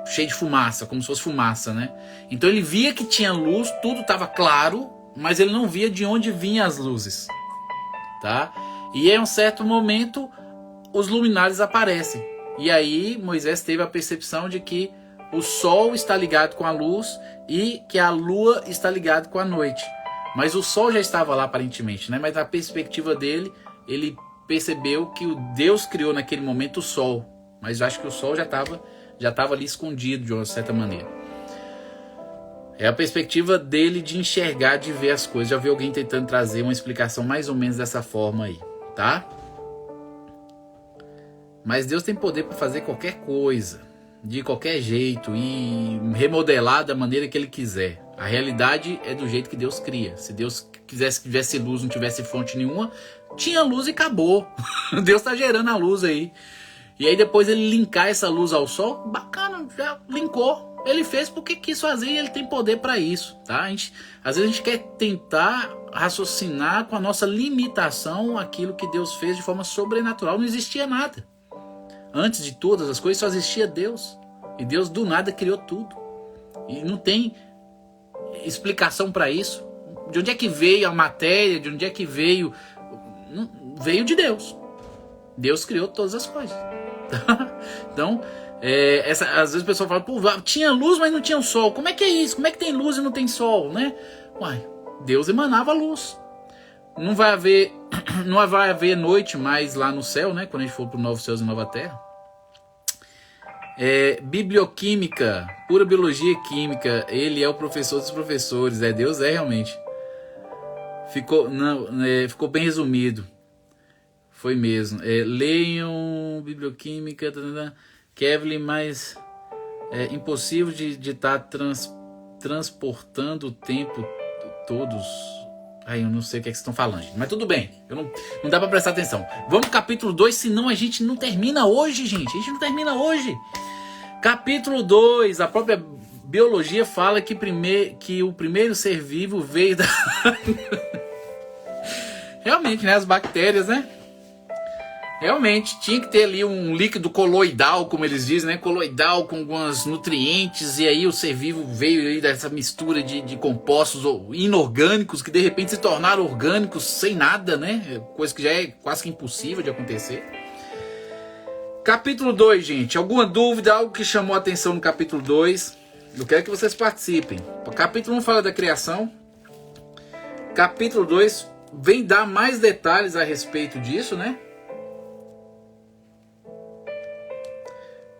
cheia de fumaça, como se fosse fumaça, né? Então ele via que tinha luz, tudo estava claro, mas ele não via de onde vinham as luzes, tá? E em um certo momento os luminares aparecem. E aí Moisés teve a percepção de que o sol está ligado com a luz e que a lua está ligada com a noite. Mas o sol já estava lá aparentemente, né? Mas na perspectiva dele, ele percebeu que o Deus criou naquele momento o sol. Mas eu acho que o sol já estava ali escondido de uma certa maneira. É a perspectiva dele de enxergar, de ver as coisas. Já vi alguém tentando trazer uma explicação mais ou menos dessa forma aí, tá? Mas Deus tem poder para fazer qualquer coisa, de qualquer jeito, e remodelar da maneira que ele quiser. A realidade é do jeito que Deus cria. Se Deus quisesse que tivesse luz, não tivesse fonte nenhuma, tinha luz e acabou. Deus está gerando a luz aí. E aí depois ele linkar essa luz ao sol, bacana, já linkou. Ele fez porque quis fazer e ele tem poder para isso, tá? Às vezes a gente quer tentar raciocinar com a nossa limitação aquilo que Deus fez de forma sobrenatural. Não existia nada. Antes de todas as coisas só existia Deus. E Deus do nada criou tudo. E não tem explicação para isso. De onde é que veio a matéria? De onde é que veio? Veio de Deus. Deus criou todas as coisas. Então, às vezes o pessoal fala, pô, tinha luz, mas não tinha o sol. Como é que é isso? Como é que tem luz e não tem sol, né? Uai, Deus emanava luz. Não vai haver noite mais lá no céu, né? Quando a gente for para o novo céu e nova terra. Biblioquímica, pura biologia e química. Ele é o professor dos professores. Deus é realmente. Ficou bem resumido. Foi mesmo. Leiam biblioquímica. Kevin, mas é impossível de estar transportando o tempo todos. Aí eu não sei o que é que vocês estão falando, gente. Mas tudo bem, não dá pra prestar atenção. Vamos pro capítulo 2, senão a gente não termina hoje, gente. A gente não termina hoje. Capítulo 2, a própria biologia fala que o primeiro ser vivo veio da... Realmente, né? As bactérias, né? Realmente, tinha que ter ali um líquido coloidal, como eles dizem, né? Coloidal com alguns nutrientes, e aí o ser vivo veio aí dessa mistura de compostos inorgânicos que de repente se tornaram orgânicos sem nada, né? Coisa que já é quase que impossível de acontecer. Capítulo 2, gente. Alguma dúvida, algo que chamou a atenção no capítulo 2? Eu quero que vocês participem. O capítulo 1 fala da criação. Capítulo 2 vem dar mais detalhes a respeito disso, né?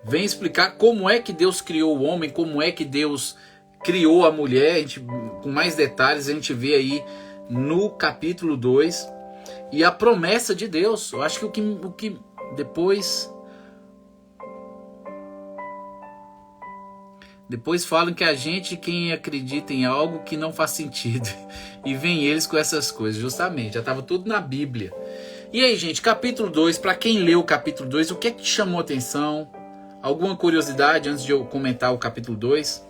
Vem explicar como é que Deus criou o homem, como é que Deus criou a mulher. A gente, com mais detalhes a gente vê aí no capítulo 2. E a promessa de Deus. Eu acho que o que depois falam que a gente, quem acredita em algo que não faz sentido, e vem eles com essas coisas, justamente, já estava tudo na Bíblia. E aí, gente, capítulo 2, para quem leu o capítulo 2, o que é que te chamou a atenção? Alguma curiosidade antes de eu comentar o capítulo 2?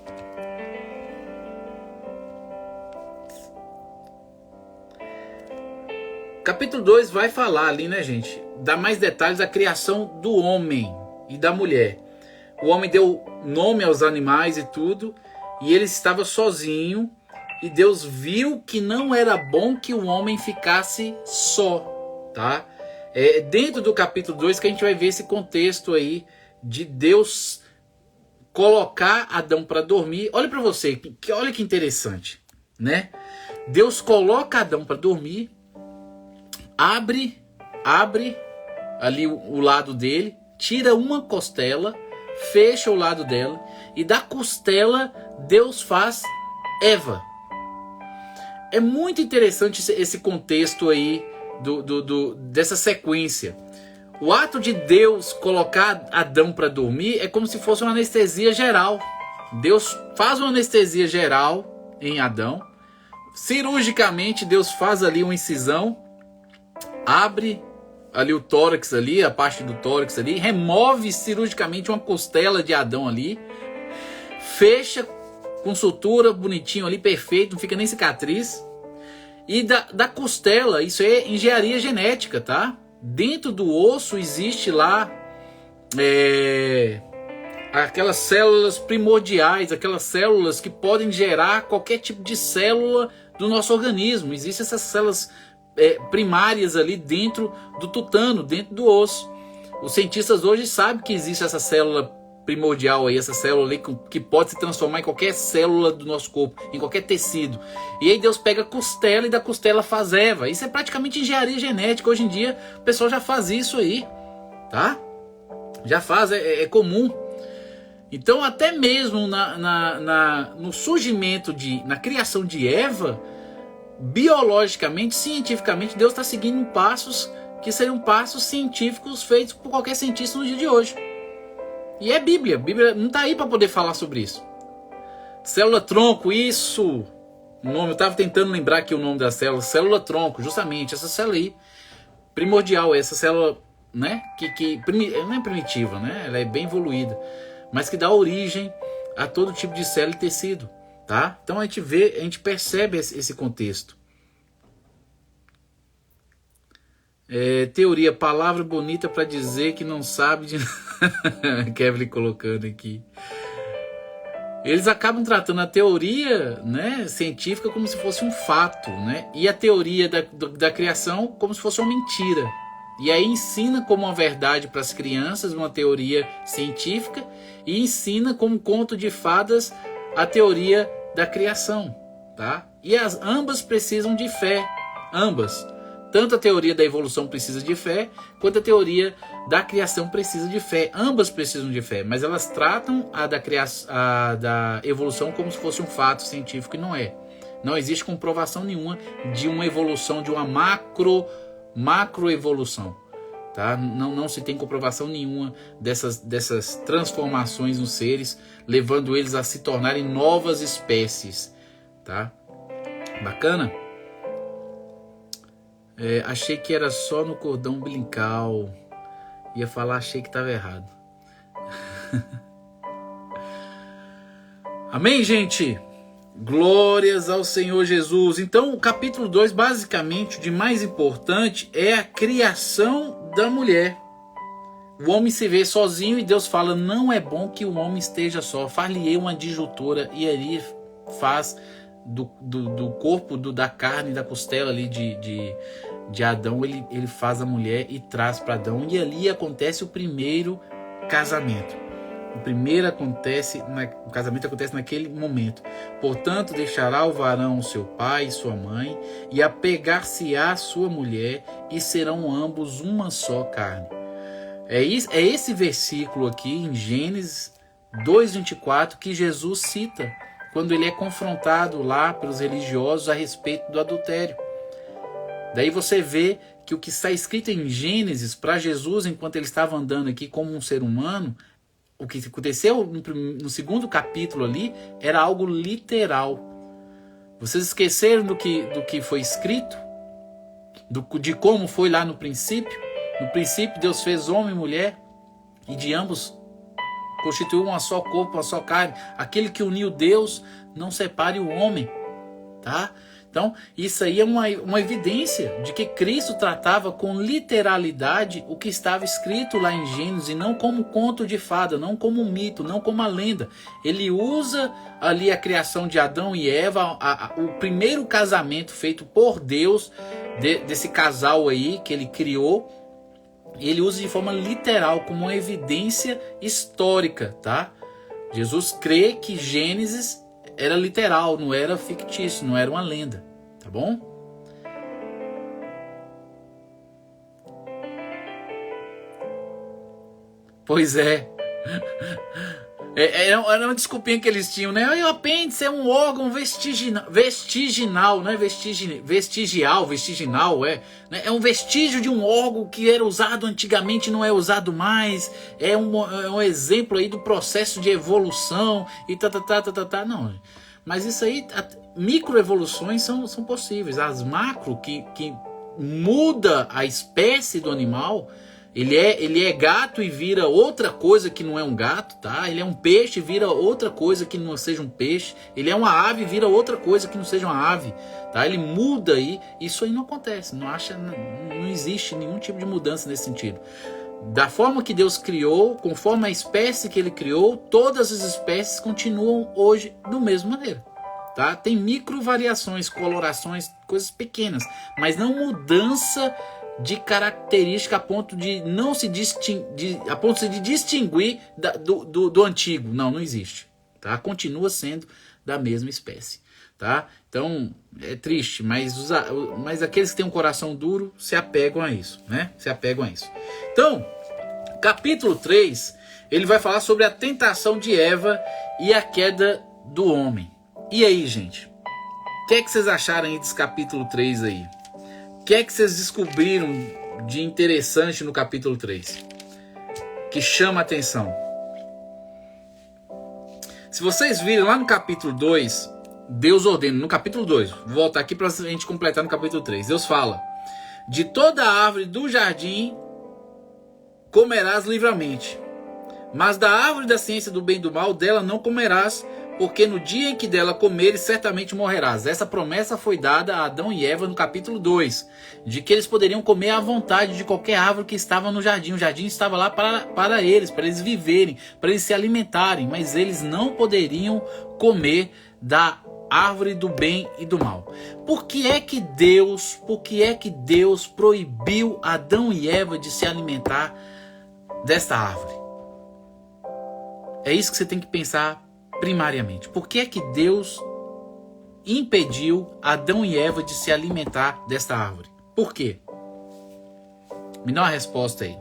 Capítulo 2 vai falar ali, né, gente? Dá mais detalhes da criação do homem e da mulher. O homem deu nome aos animais e tudo, e ele estava sozinho, e Deus viu que não era bom que o homem ficasse só, tá? É dentro do capítulo 2 que a gente vai ver esse contexto aí de Deus colocar Adão para dormir. Olha para você, olha que interessante, né? Deus coloca Adão para dormir, abre ali o lado dele, tira uma costela, fecha o lado dela, e da costela Deus faz Eva. É muito interessante esse contexto aí dessa sequência. O ato de Deus colocar Adão para dormir é como se fosse uma anestesia geral. Deus faz uma anestesia geral em Adão. Cirurgicamente Deus faz ali uma incisão, abre ali o tórax ali, a parte do tórax ali, remove cirurgicamente uma costela de Adão ali, fecha com sutura bonitinho ali, perfeito, não fica nem cicatriz. E da costela, isso é engenharia genética, tá? Dentro do osso existe lá aquelas células primordiais, aquelas células que podem gerar qualquer tipo de célula do nosso organismo. Existem essas células primárias ali dentro do tutano, dentro do osso. Os cientistas hoje sabem que existe essa célula primordial aí, essa célula ali que pode se transformar em qualquer célula do nosso corpo, em qualquer tecido. E aí Deus pega a costela e da costela faz Eva. Isso é praticamente engenharia genética. Hoje em dia o pessoal já faz isso aí, tá? Já faz, é comum. Então até mesmo no surgimento, na criação de Eva, biologicamente, cientificamente, Deus está seguindo passos que seriam passos científicos feitos por qualquer cientista no dia de hoje. E é Bíblia. A Bíblia não está aí para poder falar sobre isso. Célula tronco, isso. O nome, eu estava tentando lembrar aqui o nome da célula. Célula tronco, justamente. Essa célula aí, primordial. Essa célula, né, não é primitiva, né? Ela é bem evoluída. Mas que dá origem a todo tipo de célula e tecido. Tá? Então a gente percebe esse contexto. Teoria, palavra bonita para dizer que não sabe de Kevin colocando aqui. Eles acabam tratando a teoria, né, científica como se fosse um fato, né? E a teoria da criação como se fosse uma mentira. E aí ensina como uma verdade para as crianças uma teoria científica e ensina como conto de fadas a teoria da criação, tá? E ambas precisam de fé, ambas. Tanto a teoria da evolução precisa de fé, quanto a teoria da criação precisa de fé. Ambas precisam de fé, mas elas tratam a da evolução como se fosse um fato científico e não é. Não existe comprovação nenhuma de uma evolução, de uma macroevolução. Tá? Não se tem comprovação nenhuma dessas transformações nos seres, levando eles a se tornarem novas espécies. Tá? Bacana? Achei que era só no cordão umbilical. Ia falar, achei que estava errado. Amém, gente? Glórias ao Senhor Jesus. Então, o capítulo 2, basicamente, o de mais importante é a criação da mulher. O homem se vê sozinho e Deus fala, não é bom que o homem esteja só. Far-lhe-ei uma disjuntora, e ali faz do corpo, da carne, da costela ali de Adão, ele faz a mulher e traz para Adão. E ali acontece o primeiro casamento. O casamento acontece naquele momento. Portanto, deixará o varão o seu pai e sua mãe, e apegar-se-á a sua mulher, e serão ambos uma só carne. É esse versículo aqui em Gênesis 2:24 que Jesus cita quando ele é confrontado lá pelos religiosos a respeito do adultério. Daí você vê que o que está escrito em Gênesis para Jesus, enquanto ele estava andando aqui como um ser humano, o que aconteceu no segundo capítulo ali era algo literal. Vocês esqueceram do que foi escrito? De como foi lá no princípio? No princípio Deus fez homem e mulher, e de ambos constituiu uma só corpo, uma só carne. Aquele que uniu Deus não separe o homem, tá? Então, isso aí é uma evidência de que Cristo tratava com literalidade o que estava escrito lá em Gênesis, e não como conto de fada, não como um mito, não como uma lenda. Ele usa ali a criação de Adão e Eva, o primeiro casamento feito por Deus, desse casal aí que ele criou, ele usa de forma literal, como uma evidência histórica, tá? Jesus crê que Gênesis era literal, não era fictício, não era uma lenda, tá bom? Pois é. Era uma desculpinha que eles tinham, né? O apêndice é um órgão vestiginal, não é vestigial, né? É um vestígio de um órgão que era usado antigamente, não é usado mais. É um exemplo aí do processo de evolução e não. Mas isso aí, microevoluções são possíveis. As macro que muda a espécie do animal. Ele é gato e vira outra coisa que não é um gato, tá? Ele é um peixe e vira outra coisa que não seja um peixe. Ele é uma ave e vira outra coisa que não seja uma ave, tá? Ele muda aí. Isso aí não acontece. Não existe nenhum tipo de mudança nesse sentido. Da forma que Deus criou, conforme a espécie que ele criou, todas as espécies continuam hoje da mesma maneira, tá? Tem micro variações, colorações, coisas pequenas, mas não mudança de característica a ponto de não se distinguir, a ponto de distinguir do antigo. Não existe, tá? Continua sendo da mesma espécie, tá? Então é triste, mas aqueles que têm um coração duro se apegam a isso, né? Se apegam a isso. Então, capítulo 3, ele vai falar sobre a tentação de Eva e a queda do homem. E aí, gente? O que é que vocês acharam aí desse capítulo 3 aí? O que é que vocês descobriram de interessante no capítulo 3? Que chama a atenção? Se vocês virem lá no capítulo 2, Deus ordena, no capítulo 2, vou voltar aqui para a gente completar no capítulo 3. Deus fala: de toda a árvore do jardim comerás livremente, mas da árvore da ciência do bem e do mal, dela não comerás, porque no dia em que dela comeres, certamente morrerás. Essa promessa foi dada a Adão e Eva no capítulo 2, de que eles poderiam comer à vontade de qualquer árvore que estava no jardim. O jardim estava lá para eles viverem, para eles se alimentarem, mas eles não poderiam comer da árvore do bem e do mal. Por que é que Deus proibiu Adão e Eva de se alimentar desta árvore? É isso que você tem que pensar primariamente. Por que é que Deus impediu Adão e Eva de se alimentar desta árvore? Por quê? Me dá uma resposta aí.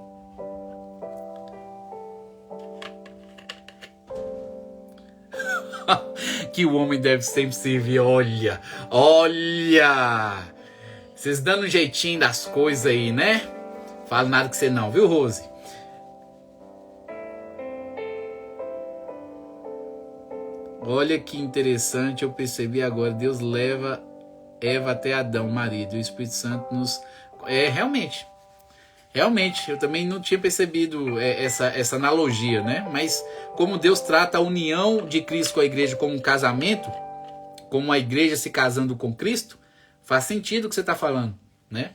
Que o homem deve sempre servir. Olha! Vocês dando um jeitinho das coisas aí, né? Falo nada que você não, viu, Rose? Olha que interessante, eu percebi agora. Deus leva Eva até Adão, marido. E o Espírito Santo nos... Realmente, eu também não tinha percebido essa analogia, né? Mas como Deus trata a união de Cristo com a igreja como um casamento, como a igreja se casando com Cristo, faz sentido o que você está falando, né?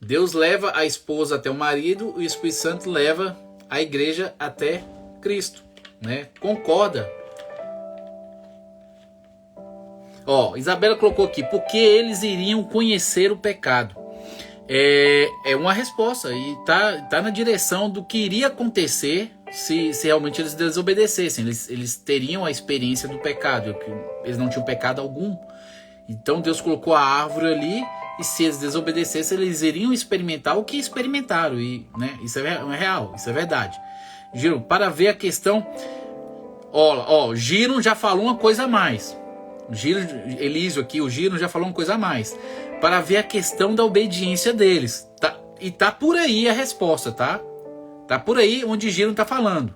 Deus leva a esposa até o marido, o Espírito Santo leva a igreja até Cristo, né? Concorda. Ó, Isabela colocou aqui, porque eles iriam conhecer o pecado. É uma resposta e tá na direção do que iria acontecer se realmente eles desobedecessem. Eles teriam a experiência do pecado, eles não tinham pecado algum. Então Deus colocou a árvore ali, e se eles desobedecessem, eles iriam experimentar o que experimentaram. E, né, isso é real, isso é verdade. Giro, para ver a questão... Ó, Giro já falou uma coisa a mais. Elísio aqui, o Giro já falou uma coisa a mais. Para ver a questão da obediência deles. Tá? E tá por aí a resposta, tá? Tá por aí onde Giro está falando.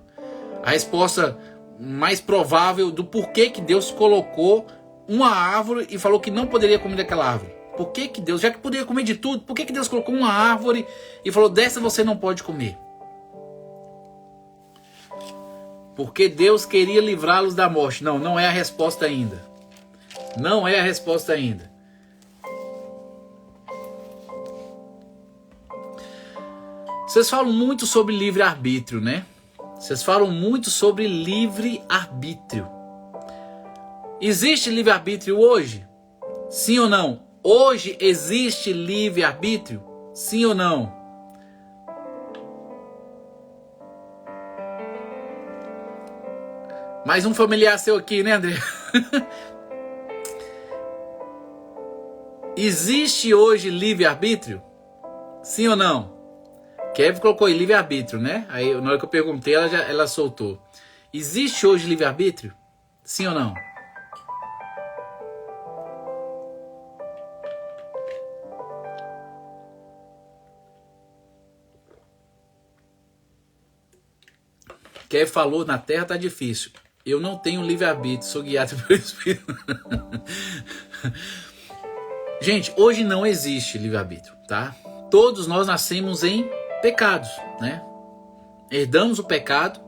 A resposta mais provável do porquê que Deus colocou uma árvore e falou que não poderia comer daquela árvore. Por que Deus, já que poderia comer de tudo, por que Deus colocou uma árvore e falou, dessa você não pode comer? Porque Deus queria livrá-los da morte. Não, não é a resposta ainda. Não é a resposta ainda. Vocês falam muito sobre livre-arbítrio, né? Vocês falam muito sobre livre-arbítrio. Existe livre-arbítrio hoje? Sim ou não? Hoje existe livre-arbítrio? Sim ou não? Mais um familiar seu aqui, né, André? Existe hoje livre-arbítrio? Sim ou não? Kevin colocou aí livre-arbítrio, né? Aí na hora que eu perguntei, ela soltou. Existe hoje livre-arbítrio? Sim ou não? Kevin falou, na Terra tá difícil. Eu não tenho livre-arbítrio, sou guiado pelo Espírito. Gente, hoje não existe livre-arbítrio, tá? Todos nós nascemos em pecados, né? Herdamos o pecado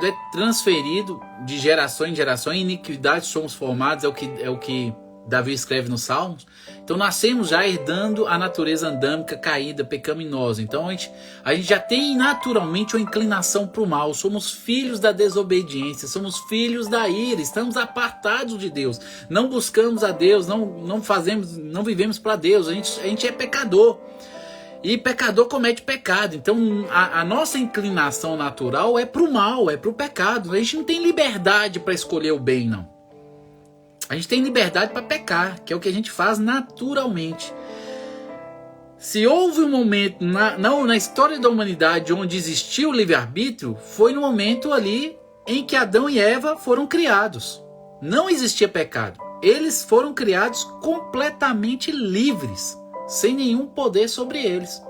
é transferido de geração em geração, em iniquidade somos formados, é o que Davi escreve nos Salmos. Então nascemos já herdando a natureza andâmica caída, pecaminosa. Então a gente já tem naturalmente uma inclinação para o mal. Somos filhos da desobediência, somos filhos da ira, estamos apartados de Deus. Não buscamos a Deus, não vivemos para Deus. A gente é pecador. E pecador comete pecado. Então a nossa inclinação natural é para o mal, é para o pecado. A gente não tem liberdade para escolher o bem, não. A gente tem liberdade para pecar, que é o que a gente faz naturalmente. Se houve um momento na história da humanidade onde existiu o livre-arbítrio, foi no momento ali em que Adão e Eva foram criados. Não existia pecado. Eles foram criados completamente livres, sem nenhum poder sobre eles.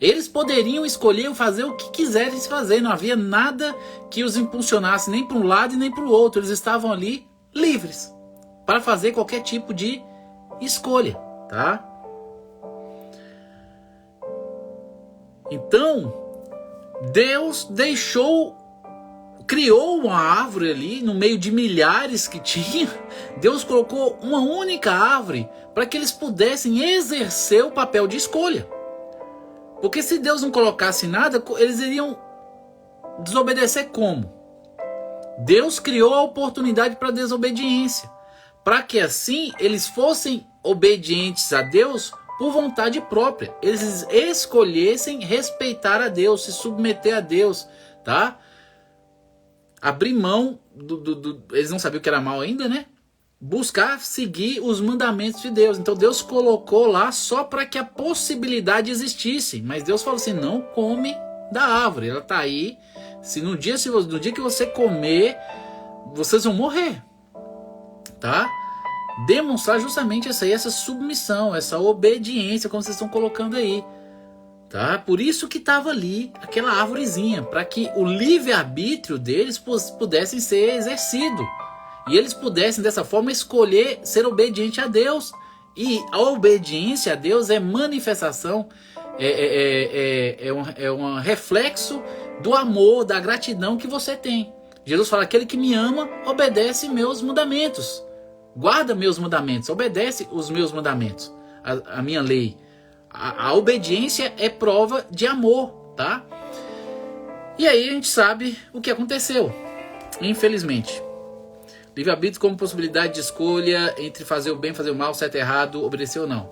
Eles poderiam escolher fazer o que quisessem fazer. Não havia nada que os impulsionasse nem para um lado e nem para o outro. Eles estavam ali livres para fazer qualquer tipo de escolha, tá? Então, Deus criou uma árvore ali no meio de milhares que tinha. Deus colocou uma única árvore para que eles pudessem exercer o papel de escolha. Porque se Deus não colocasse nada, eles iriam desobedecer como? Deus criou a oportunidade para desobediência, para que assim eles fossem obedientes a Deus por vontade própria. Eles escolhessem respeitar a Deus, se submeter a Deus, tá? Abrir mão eles não sabiam o que era mal ainda, né? Buscar seguir os mandamentos de Deus. Então Deus colocou lá só para que a possibilidade existisse. Mas Deus falou assim, não come da árvore, ela está aí. No dia que você comer, vocês vão morrer, tá? Demonstrar justamente essa submissão, essa obediência, como vocês estão colocando aí, tá? Por isso que estava ali aquela árvorezinha, para que o livre-arbítrio deles pudessem ser exercido e eles pudessem dessa forma escolher ser obediente a Deus. E a obediência a Deus é manifestação, é um reflexo do amor, da gratidão que você tem. Jesus fala, aquele que me ama, obedece meus mandamentos. Guarda meus mandamentos, obedece os meus mandamentos, a minha lei. A obediência é prova de amor, tá? E aí a gente sabe o que aconteceu, infelizmente. Livre-arbítrio como possibilidade de escolha entre fazer o bem, fazer o mal, certo e errado, obedecer ou não.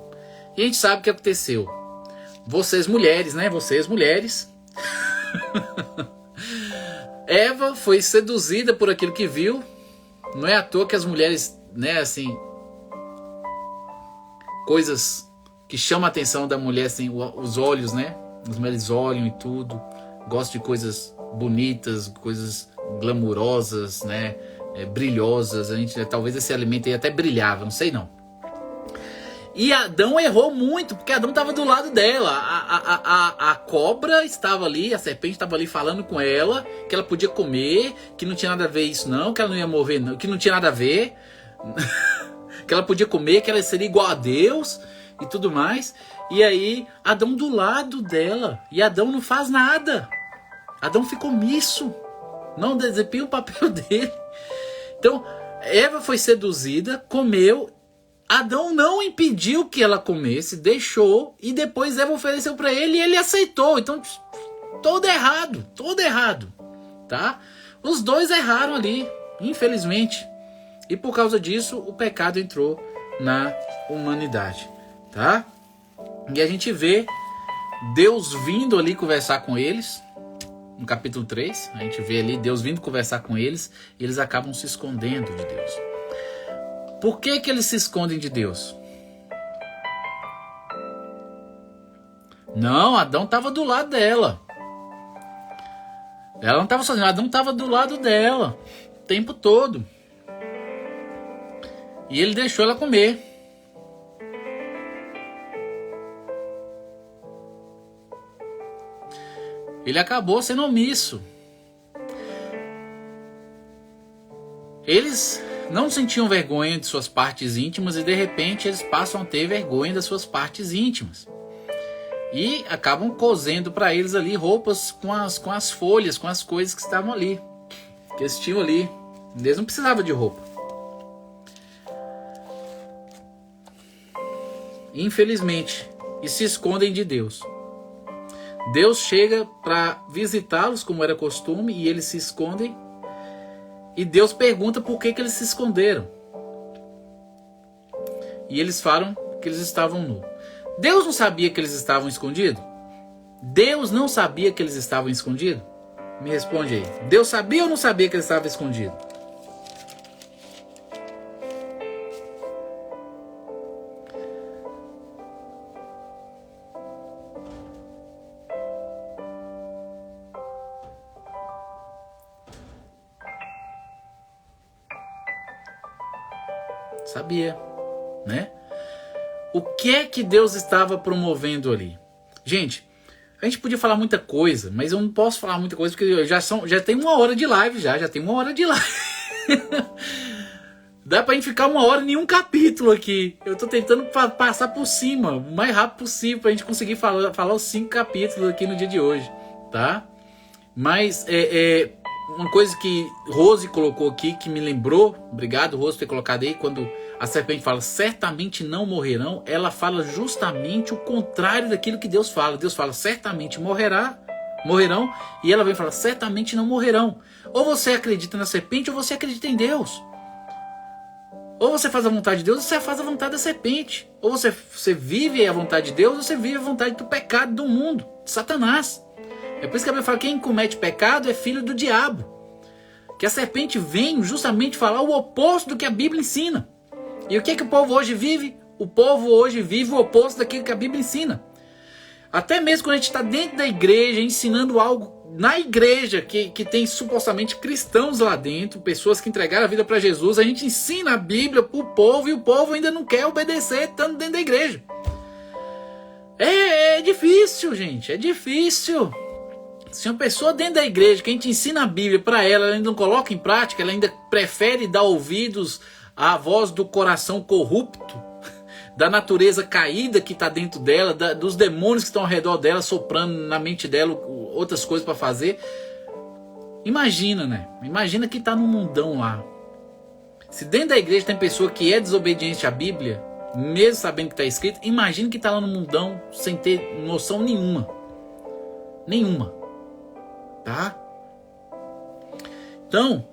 E a gente sabe o que aconteceu. Vocês mulheres, né? Vocês mulheres... Eva foi seduzida por aquilo que viu. Não é à toa que as mulheres, né, assim, coisas que chamam a atenção da mulher, assim, os olhos, né? As mulheres olham e tudo, gostam de coisas bonitas, coisas glamurosas, né? Brilhosas. A gente, talvez esse alimento aí até brilhava, não sei não. E Adão errou muito, porque Adão estava do lado dela. A cobra estava ali, a serpente estava ali falando com ela, que ela podia comer, que não tinha nada a ver isso não, que ela não ia morrer não, que não tinha nada a ver, que ela podia comer, que ela seria igual a Deus e tudo mais. E aí Adão do lado dela, e Adão não faz nada. Adão ficou omisso, não desempenha o papel dele. Então Eva foi seduzida, comeu. Adão não impediu que ela comesse, deixou, e depois Eva ofereceu para ele e ele aceitou. Então, todo errado, tá? Os dois erraram ali, infelizmente. E por causa disso, o pecado entrou na humanidade, tá? E a gente vê Deus vindo ali conversar com eles, no capítulo 3, a gente vê ali Deus vindo conversar com eles, e eles acabam se escondendo de Deus. Por que eles se escondem de Deus? Não, Adão estava do lado dela. Ela não estava sozinha, Adão estava do lado dela o tempo todo. E ele deixou ela comer. Ele acabou sendo omisso. Eles não sentiam vergonha de suas partes íntimas e de repente eles passam a ter vergonha das suas partes íntimas. E acabam cozendo para eles ali roupas com as folhas, com as coisas que estavam ali, que eles tinham ali. Eles não precisavam de roupa. Infelizmente, e se escondem de Deus. Deus chega para visitá-los como era costume e eles se escondem. E Deus pergunta por que eles se esconderam. E eles falam que eles estavam nus. Deus não sabia que eles estavam escondidos? Deus não sabia que eles estavam escondidos? Me responde aí. Deus sabia ou não sabia que eles estavam escondidos? Sabia, né? O que é que Deus estava promovendo ali? Gente, a gente podia falar muita coisa, mas eu não posso falar muita coisa porque já tem 1 hora de live já tem 1 hora de live. Dá pra gente ficar 1 hora em um capítulo aqui. Eu tô tentando passar por cima, o mais rápido possível, pra gente conseguir falar os 5 capítulos aqui no dia de hoje, tá? Mas uma coisa que Rose colocou aqui, que me lembrou, obrigado Rose por ter colocado aí, quando a serpente fala, certamente não morrerão, ela fala justamente o contrário daquilo que Deus fala. Deus fala, certamente morrerão, e ela vem falar, certamente não morrerão. Ou você acredita na serpente, ou você acredita em Deus. Ou você faz a vontade de Deus, ou você faz a vontade da serpente. Ou você vive a vontade de Deus, ou você vive a vontade do pecado do mundo, de Satanás. É por isso que a Bíblia fala que quem comete pecado é filho do diabo. Que a serpente vem justamente falar o oposto do que a Bíblia ensina. E o que o povo hoje vive? O povo hoje vive o oposto daquilo que a Bíblia ensina. Até mesmo quando a gente está dentro da igreja, ensinando algo na igreja, que tem supostamente cristãos lá dentro, pessoas que entregaram a vida para Jesus, a gente ensina a Bíblia para o povo e o povo ainda não quer obedecer estando dentro da igreja. É difícil, gente, é difícil. Se uma pessoa dentro da igreja, que a gente ensina a Bíblia para ela, ela ainda não coloca em prática, ela ainda prefere dar ouvidos à voz do coração corrupto, da natureza caída que está dentro dela, dos demônios que estão ao redor dela, soprando na mente dela outras coisas para fazer. Imagina, né? Imagina que tá no mundão lá. Se dentro da igreja tem pessoa que é desobediente à Bíblia, mesmo sabendo que está escrito, imagina que está lá no mundão sem ter noção nenhuma. Nenhuma. Tá? Então,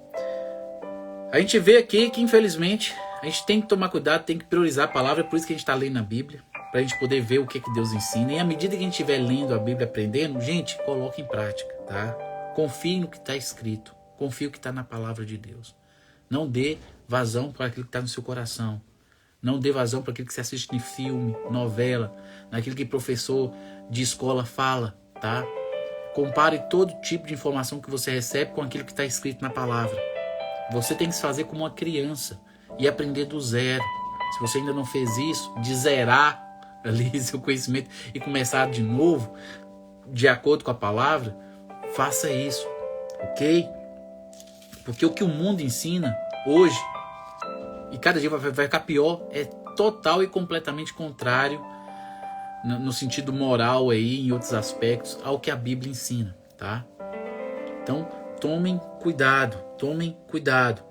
a gente vê aqui que infelizmente a gente tem que tomar cuidado, tem que priorizar a palavra, é por isso que a gente está lendo a Bíblia, para a gente poder ver o que Deus ensina. E à medida que a gente estiver lendo a Bíblia, aprendendo, gente, coloque em prática, tá? Confie no que está escrito, confie no que está na palavra de Deus. Não dê vazão para aquilo que está no seu coração. Não dê vazão para aquilo que você assiste em filme, novela, naquilo que professor de escola fala, tá? Compare todo tipo de informação que você recebe com aquilo que está escrito na palavra. Você tem que se fazer como uma criança e aprender do zero. Se você ainda não fez isso, de zerar ali seu conhecimento e começar de novo, de acordo com a palavra, faça isso, ok? Porque o que o mundo ensina hoje, e cada dia vai ficar pior, é total e completamente contrário, no sentido moral aí, em outros aspectos, ao que a Bíblia ensina, tá? Então, tomem cuidado, tomem cuidado.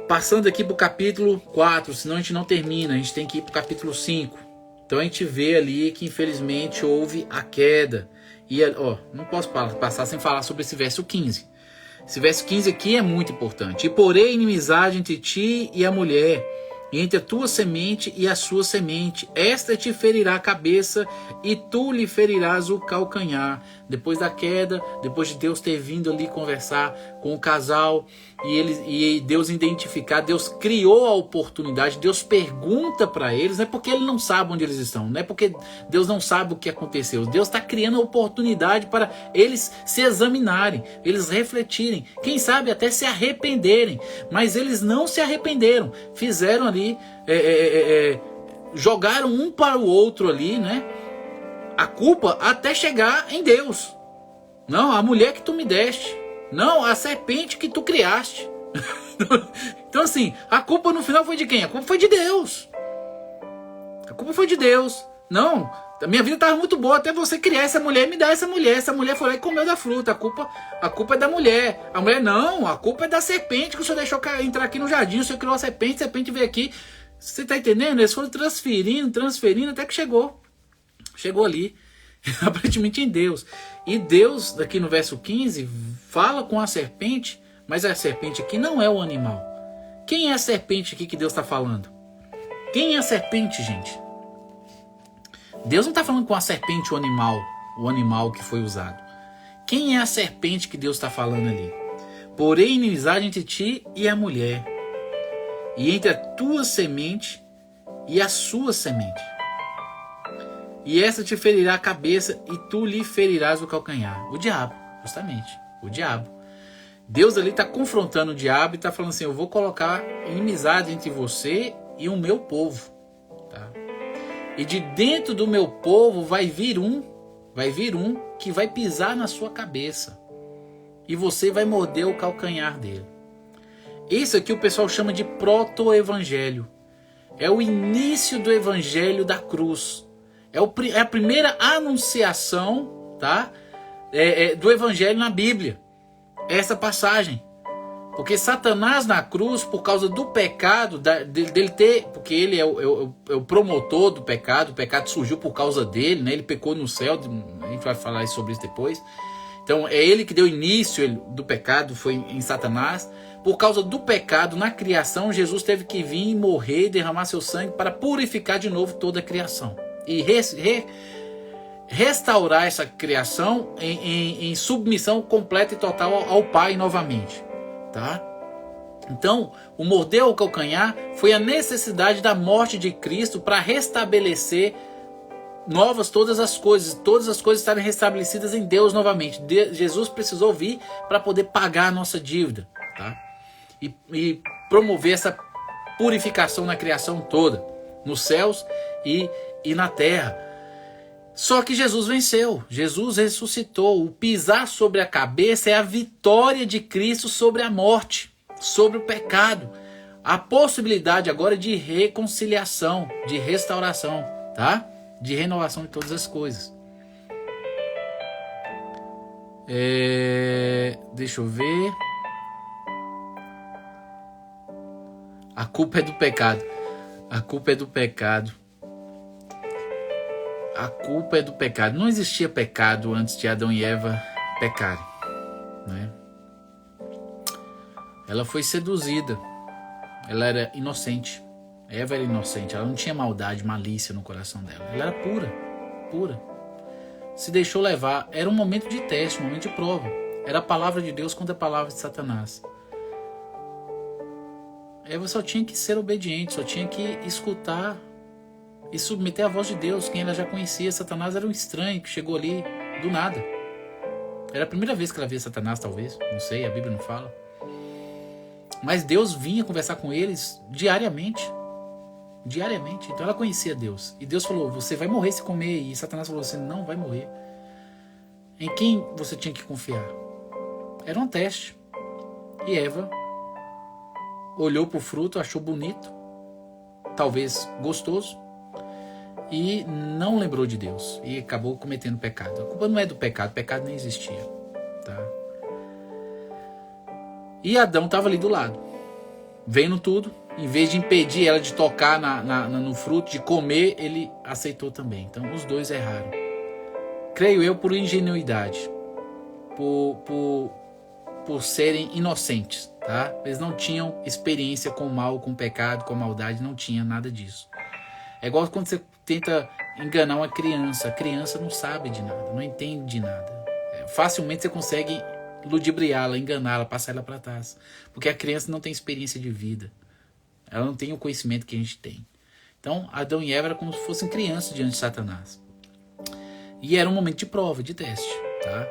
Passando aqui para o capítulo 4, senão a gente não termina, a gente tem que ir para o capítulo 5. Então a gente vê ali que infelizmente houve a queda. E não posso passar sem falar sobre esse verso 15. Esse verso 15 aqui é muito importante. E porém inimizade entre ti e a mulher, e entre a tua semente e a sua semente. Esta te ferirá a cabeça e tu lhe ferirás o calcanhar. Depois da queda, depois de Deus ter vindo ali conversar com o casal e Deus identificar, Deus criou a oportunidade, Deus pergunta para eles, não é porque ele não sabe onde eles estão, não é porque Deus não sabe o que aconteceu. Deus está criando a oportunidade para eles se examinarem, eles refletirem, quem sabe até se arrependerem, mas eles não se arrependeram, fizeram ali, jogaram um para o outro ali, né? A culpa até chegar em Deus. Não, a mulher que tu me deste. Não, a serpente que tu criaste. Então assim, a culpa no final foi de quem? A culpa foi de Deus. A culpa foi de Deus. Não, a minha vida estava muito boa até você criar essa mulher e me dar essa mulher. Essa mulher foi lá e comeu da fruta. A culpa é da mulher. A mulher, não, a culpa é da serpente que o senhor deixou entrar aqui no jardim. O senhor criou a serpente veio aqui. Você tá entendendo? Eles foram transferindo até que chegou. Chegou ali, aparentemente em Deus. E Deus, aqui no verso 15, fala com a serpente, mas a serpente aqui não é o animal. Quem é a serpente aqui que Deus está falando? Quem é a serpente, gente? Deus não está falando com a serpente, o animal que foi usado. Quem é a serpente que Deus está falando ali? Porém, inimizade entre ti e a mulher, e entre a tua semente e a sua semente. E essa te ferirá a cabeça e tu lhe ferirás o calcanhar. O diabo, justamente. O diabo. Deus ali está confrontando o diabo e está falando assim, eu vou colocar inimizade entre você e o meu povo. Tá? E de dentro do meu povo vai vir um que vai pisar na sua cabeça. E você vai morder o calcanhar dele. Isso aqui o pessoal chama de proto-evangelho. É o início do evangelho da cruz. É a primeira anunciação, tá? Do evangelho na Bíblia. Essa passagem. Porque Satanás na cruz, por causa do pecado, dele ter, porque ele é o promotor do pecado, o pecado surgiu por causa dele, né? Ele pecou no céu, a gente vai falar sobre isso depois. Então é ele que deu início do pecado, foi em Satanás. Por causa do pecado na criação, Jesus teve que vir morrer e derramar seu sangue para purificar de novo toda a criação. E restaurar essa criação em submissão completa e total ao Pai novamente. Tá? Então, o morder o calcanhar foi a necessidade da morte de Cristo para restabelecer novas todas as coisas estarem restabelecidas em Deus novamente. Jesus precisou vir para poder pagar a nossa dívida, tá? E promover essa purificação na criação toda, nos céus e na terra. Só que Jesus venceu, Jesus ressuscitou. O pisar sobre a cabeça é a vitória de Cristo sobre a morte, sobre o pecado. A possibilidade agora de reconciliação, de restauração, tá? De renovação de todas as coisas. Deixa eu ver. A culpa é do pecado. A culpa é do pecado. A culpa é do pecado. Não existia pecado antes de Adão e Eva pecarem, né? Ela foi seduzida. Ela era inocente. Eva era inocente. Ela não tinha maldade, malícia no coração dela. Ela era pura. Pura. Se deixou levar. Era um momento de teste, um momento de prova. Era a palavra de Deus contra a palavra de Satanás. Eva só tinha que ser obediente, só tinha que escutar e submeter à voz de Deus, quem ela já conhecia. Satanás era um estranho que chegou ali do nada. Era a primeira vez que ela via Satanás, talvez. Não sei, a Bíblia não fala. Mas Deus vinha conversar com eles diariamente. Diariamente. Então ela conhecia Deus. E Deus falou, você vai morrer se comer. E Satanás falou, você não vai morrer. Em quem você tinha que confiar? Era um teste. E Eva olhou para o fruto, achou bonito, talvez gostoso, e não lembrou de Deus. E acabou cometendo pecado. A culpa não é do pecado, o pecado nem existia. Tá? E Adão estava ali do lado, vendo tudo. Em vez de impedir ela de tocar no fruto, de comer, ele aceitou também. Então os dois erraram. Creio eu por ingenuidade, por serem inocentes, tá? Eles não tinham experiência com o mal, com o pecado, com a maldade, não tinha nada disso. É igual quando você tenta enganar uma criança. A criança não sabe de nada, não entende de nada. Facilmente você consegue ludibriá-la, enganá-la, passar ela para trás. Porque a criança não tem experiência de vida. Ela não tem o conhecimento que a gente tem. Então, Adão e Eva eram como se fossem crianças diante de Satanás. E era um momento de prova, de teste, tá?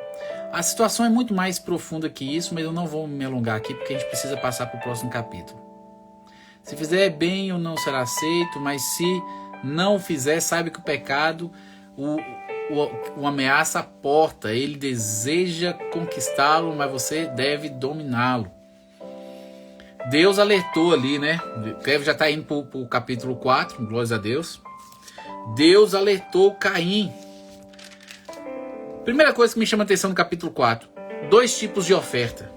A situação é muito mais profunda que isso, mas eu não vou me alongar aqui porque a gente precisa passar para o próximo capítulo. Se fizer bem ou não será aceito, mas se não fizer, saiba que o pecado o ameaça a porta. Ele deseja conquistá-lo, mas você deve dominá-lo. Deus alertou ali, né? Cleves já está indo para o capítulo 4, glórias a Deus. Deus alertou Caim. Primeira coisa que me chama a atenção no capítulo 4. 2 tipos de oferta.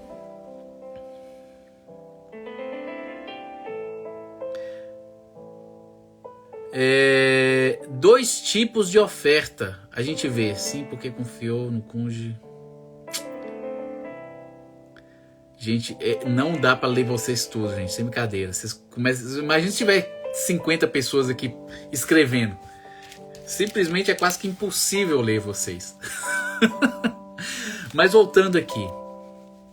Dois tipos de oferta. A gente vê, sim, porque confiou no cônjuge. Gente, não dá para ler vocês todos, gente, sem brincadeira. Vocês começam, imagina se tiver 50 pessoas aqui escrevendo. Simplesmente é quase que impossível ler vocês. Mas voltando aqui.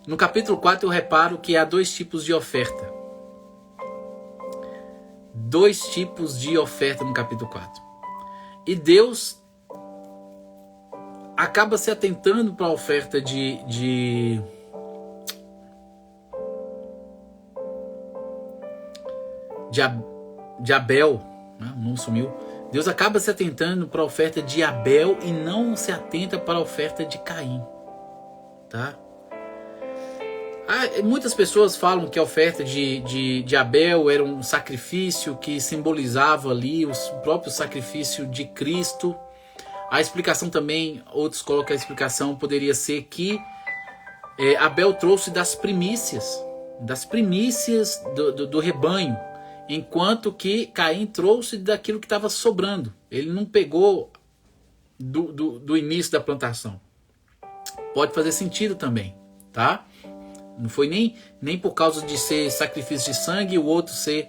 No capítulo 4 eu reparo que há 2 tipos de oferta. 2 tipos de oferta no capítulo 4. E Deus acaba se atentando para a oferta de Abel, né? Não sumiu. Deus acaba se atentando para a oferta de Abel e não se atenta para a oferta de Caim, tá? Muitas pessoas falam que a oferta de Abel era um sacrifício que simbolizava ali o próprio sacrifício de Cristo. A explicação também, outros colocam a explicação, poderia ser que Abel trouxe das primícias do rebanho, enquanto que Caim trouxe daquilo que estava sobrando. Ele não pegou do início da plantação. Pode fazer sentido também, tá? Não foi nem por causa de ser sacrifício de sangue e o outro ser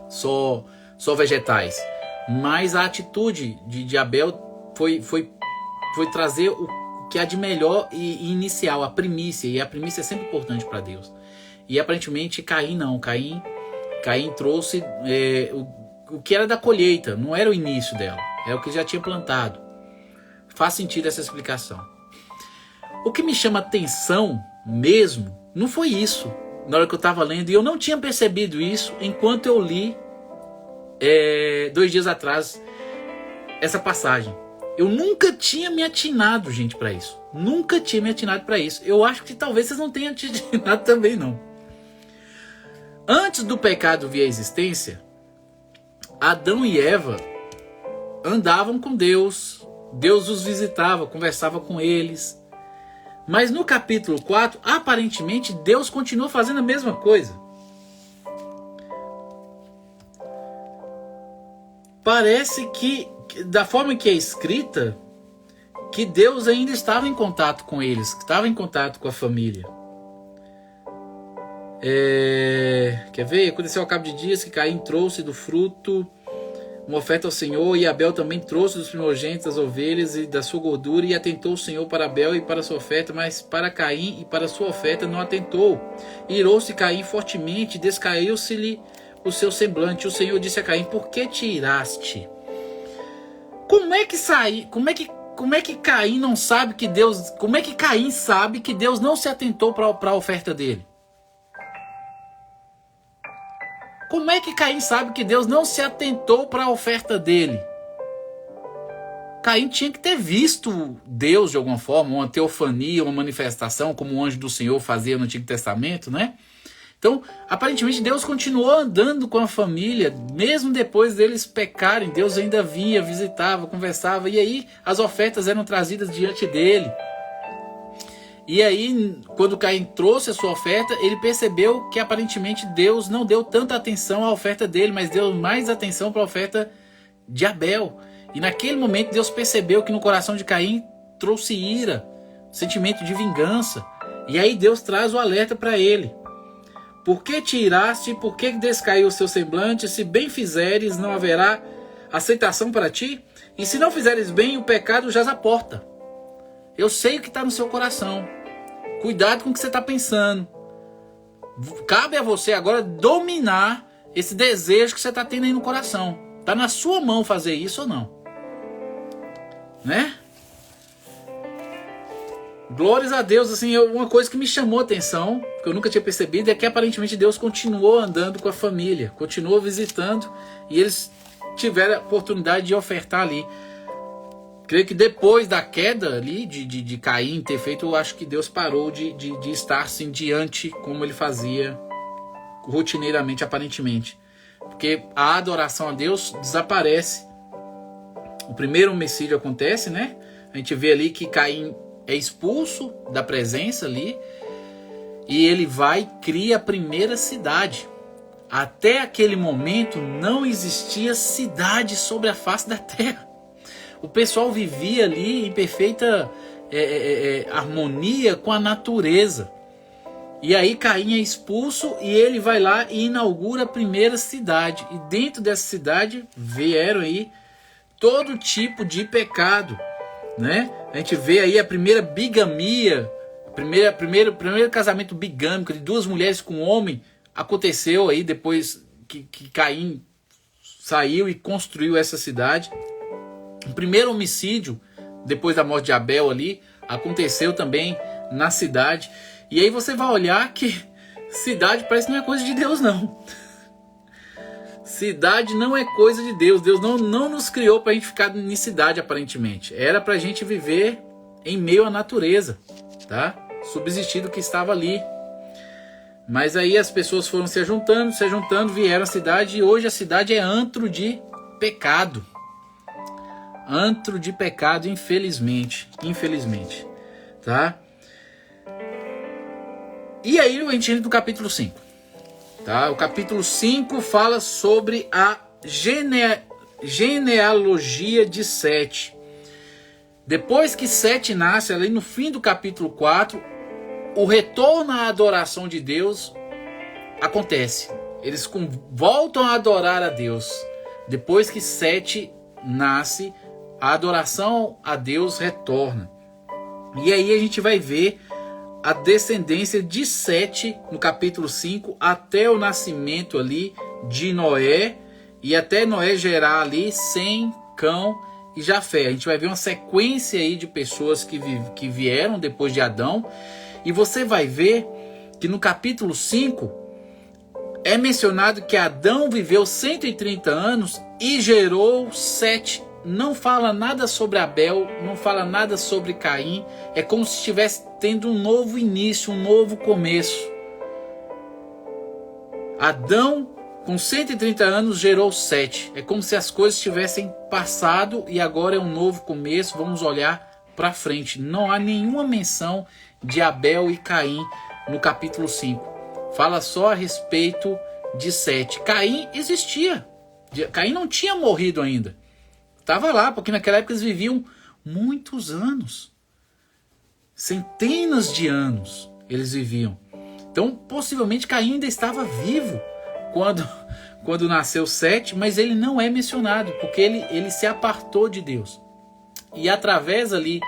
só vegetais. Mas a atitude de Abel foi trazer o que há de melhor e inicial, a primícia. E a primícia é sempre importante para Deus. E aparentemente Caim não. Caim trouxe o que era da colheita, não era o início dela. Era o que já tinha plantado. Faz sentido essa explicação. O que me chama atenção mesmo não foi isso na hora que eu estava lendo, e eu não tinha percebido isso enquanto eu li 2 dias atrás essa passagem. Eu nunca tinha me atinado, gente, para isso. Nunca tinha me atinado para isso. Eu acho que talvez vocês não tenham atinado também, não. Antes do pecado vir à existência, Adão e Eva andavam com Deus. Deus os visitava, conversava com eles. Mas no capítulo 4, aparentemente, Deus continua fazendo a mesma coisa. Parece que, da forma que é escrita, que Deus ainda estava em contato com eles, que estava em contato com a família. Quer ver? Aconteceu ao cabo de dias que Caim trouxe do fruto uma oferta ao Senhor, e Abel também trouxe dos primogênitos das ovelhas e da sua gordura, e atentou o Senhor para Abel e para sua oferta, mas para Caim e para sua oferta não atentou. Irou-se Caim fortemente, descaiu-se-lhe o seu semblante. O Senhor disse a Caim: por que te iraste? Como é que Caim não sabe que Deus... Como é que Caim sabe que Deus não se atentou para a oferta dele? Como é que Caim sabe que Deus não se atentou para a oferta dele? Caim tinha que ter visto Deus de alguma forma, uma teofania, uma manifestação, como o anjo do Senhor fazia no Antigo Testamento, né? Então, aparentemente, Deus continuou andando com a família, mesmo depois deles pecarem. Deus ainda vinha, visitava, conversava, e aí as ofertas eram trazidas diante dele. E aí, quando Caim trouxe a sua oferta, ele percebeu que aparentemente Deus não deu tanta atenção à oferta dele, mas deu mais atenção para a oferta de Abel. E naquele momento Deus percebeu que no coração de Caim trouxe ira, sentimento de vingança. E aí Deus traz o alerta para ele. Por que te iraste? Por que descaiu o seu semblante? Se bem fizeres, não haverá aceitação para ti? E se não fizeres bem, o pecado jaz à porta. Eu sei o que está no seu coração. Cuidado com o que você está pensando. Cabe a você agora dominar esse desejo que você está tendo aí no coração. Está na sua mão fazer isso ou não. Né? Glórias a Deus. Assim, uma coisa que me chamou a atenção, que eu nunca tinha percebido, é que aparentemente Deus continuou andando com a família. Continuou visitando. E eles tiveram a oportunidade de ofertar ali. Creio que depois da queda ali de Caim ter feito, eu acho que Deus parou de estar assim diante como ele fazia rotineiramente, aparentemente. Porque a adoração a Deus desaparece. O primeiro homicídio acontece, né? A gente vê ali que Caim é expulso da presença ali. E ele vai e cria a primeira cidade. Até aquele momento não existia cidade sobre a face da terra. O pessoal vivia ali em perfeita harmonia com a natureza. E aí Caim é expulso e ele vai lá e inaugura a primeira cidade. E dentro dessa cidade vieram aí todo tipo de pecado, né? A gente vê aí a primeira bigamia, primeiro casamento bigâmico de duas mulheres com um homem, aconteceu aí depois que Caim saiu e construiu essa cidade. O primeiro homicídio, depois da morte de Abel ali, aconteceu também na cidade. E aí você vai olhar que cidade parece que não é coisa de Deus, não. Cidade não é coisa de Deus. Deus não nos criou para a gente ficar em cidade, aparentemente. Era para a gente viver em meio à natureza, tá? Subsistir do que estava ali. Mas aí as pessoas foram se juntando, vieram à cidade, e hoje a cidade é antro de pecado. Antro de pecado, infelizmente, tá? E aí a gente entra no capítulo 5, tá? O capítulo 5 fala sobre a genealogia de Sete. Depois que Sete nasce, ali no fim do capítulo 4, o retorno à adoração de Deus acontece. Eles voltam a adorar a Deus. Depois que Sete nasce, a adoração a Deus retorna. E aí a gente vai ver a descendência de Sete no capítulo 5 até o nascimento ali de Noé, e até Noé gerar ali Sem, Cão e Jafé. A gente vai ver uma sequência aí de pessoas que vieram depois de Adão, e você vai ver que no capítulo 5 é mencionado que Adão viveu 130 anos e gerou Sete. Não fala nada sobre Abel, não fala nada sobre Caim. É como se estivesse tendo um novo início, um novo começo. Adão, com 130 anos, gerou Sete. É como se as coisas tivessem passado e agora é um novo começo. Vamos olhar para frente. Não há nenhuma menção de Abel e Caim no capítulo 5. Fala só a respeito de Sete. Caim existia. Caim não tinha morrido ainda. Estava lá, porque naquela época eles viviam muitos anos. Centenas de anos eles viviam. Então, possivelmente, Caim ainda estava vivo quando nasceu Sete, mas ele não é mencionado, porque ele se apartou de Deus. E através ali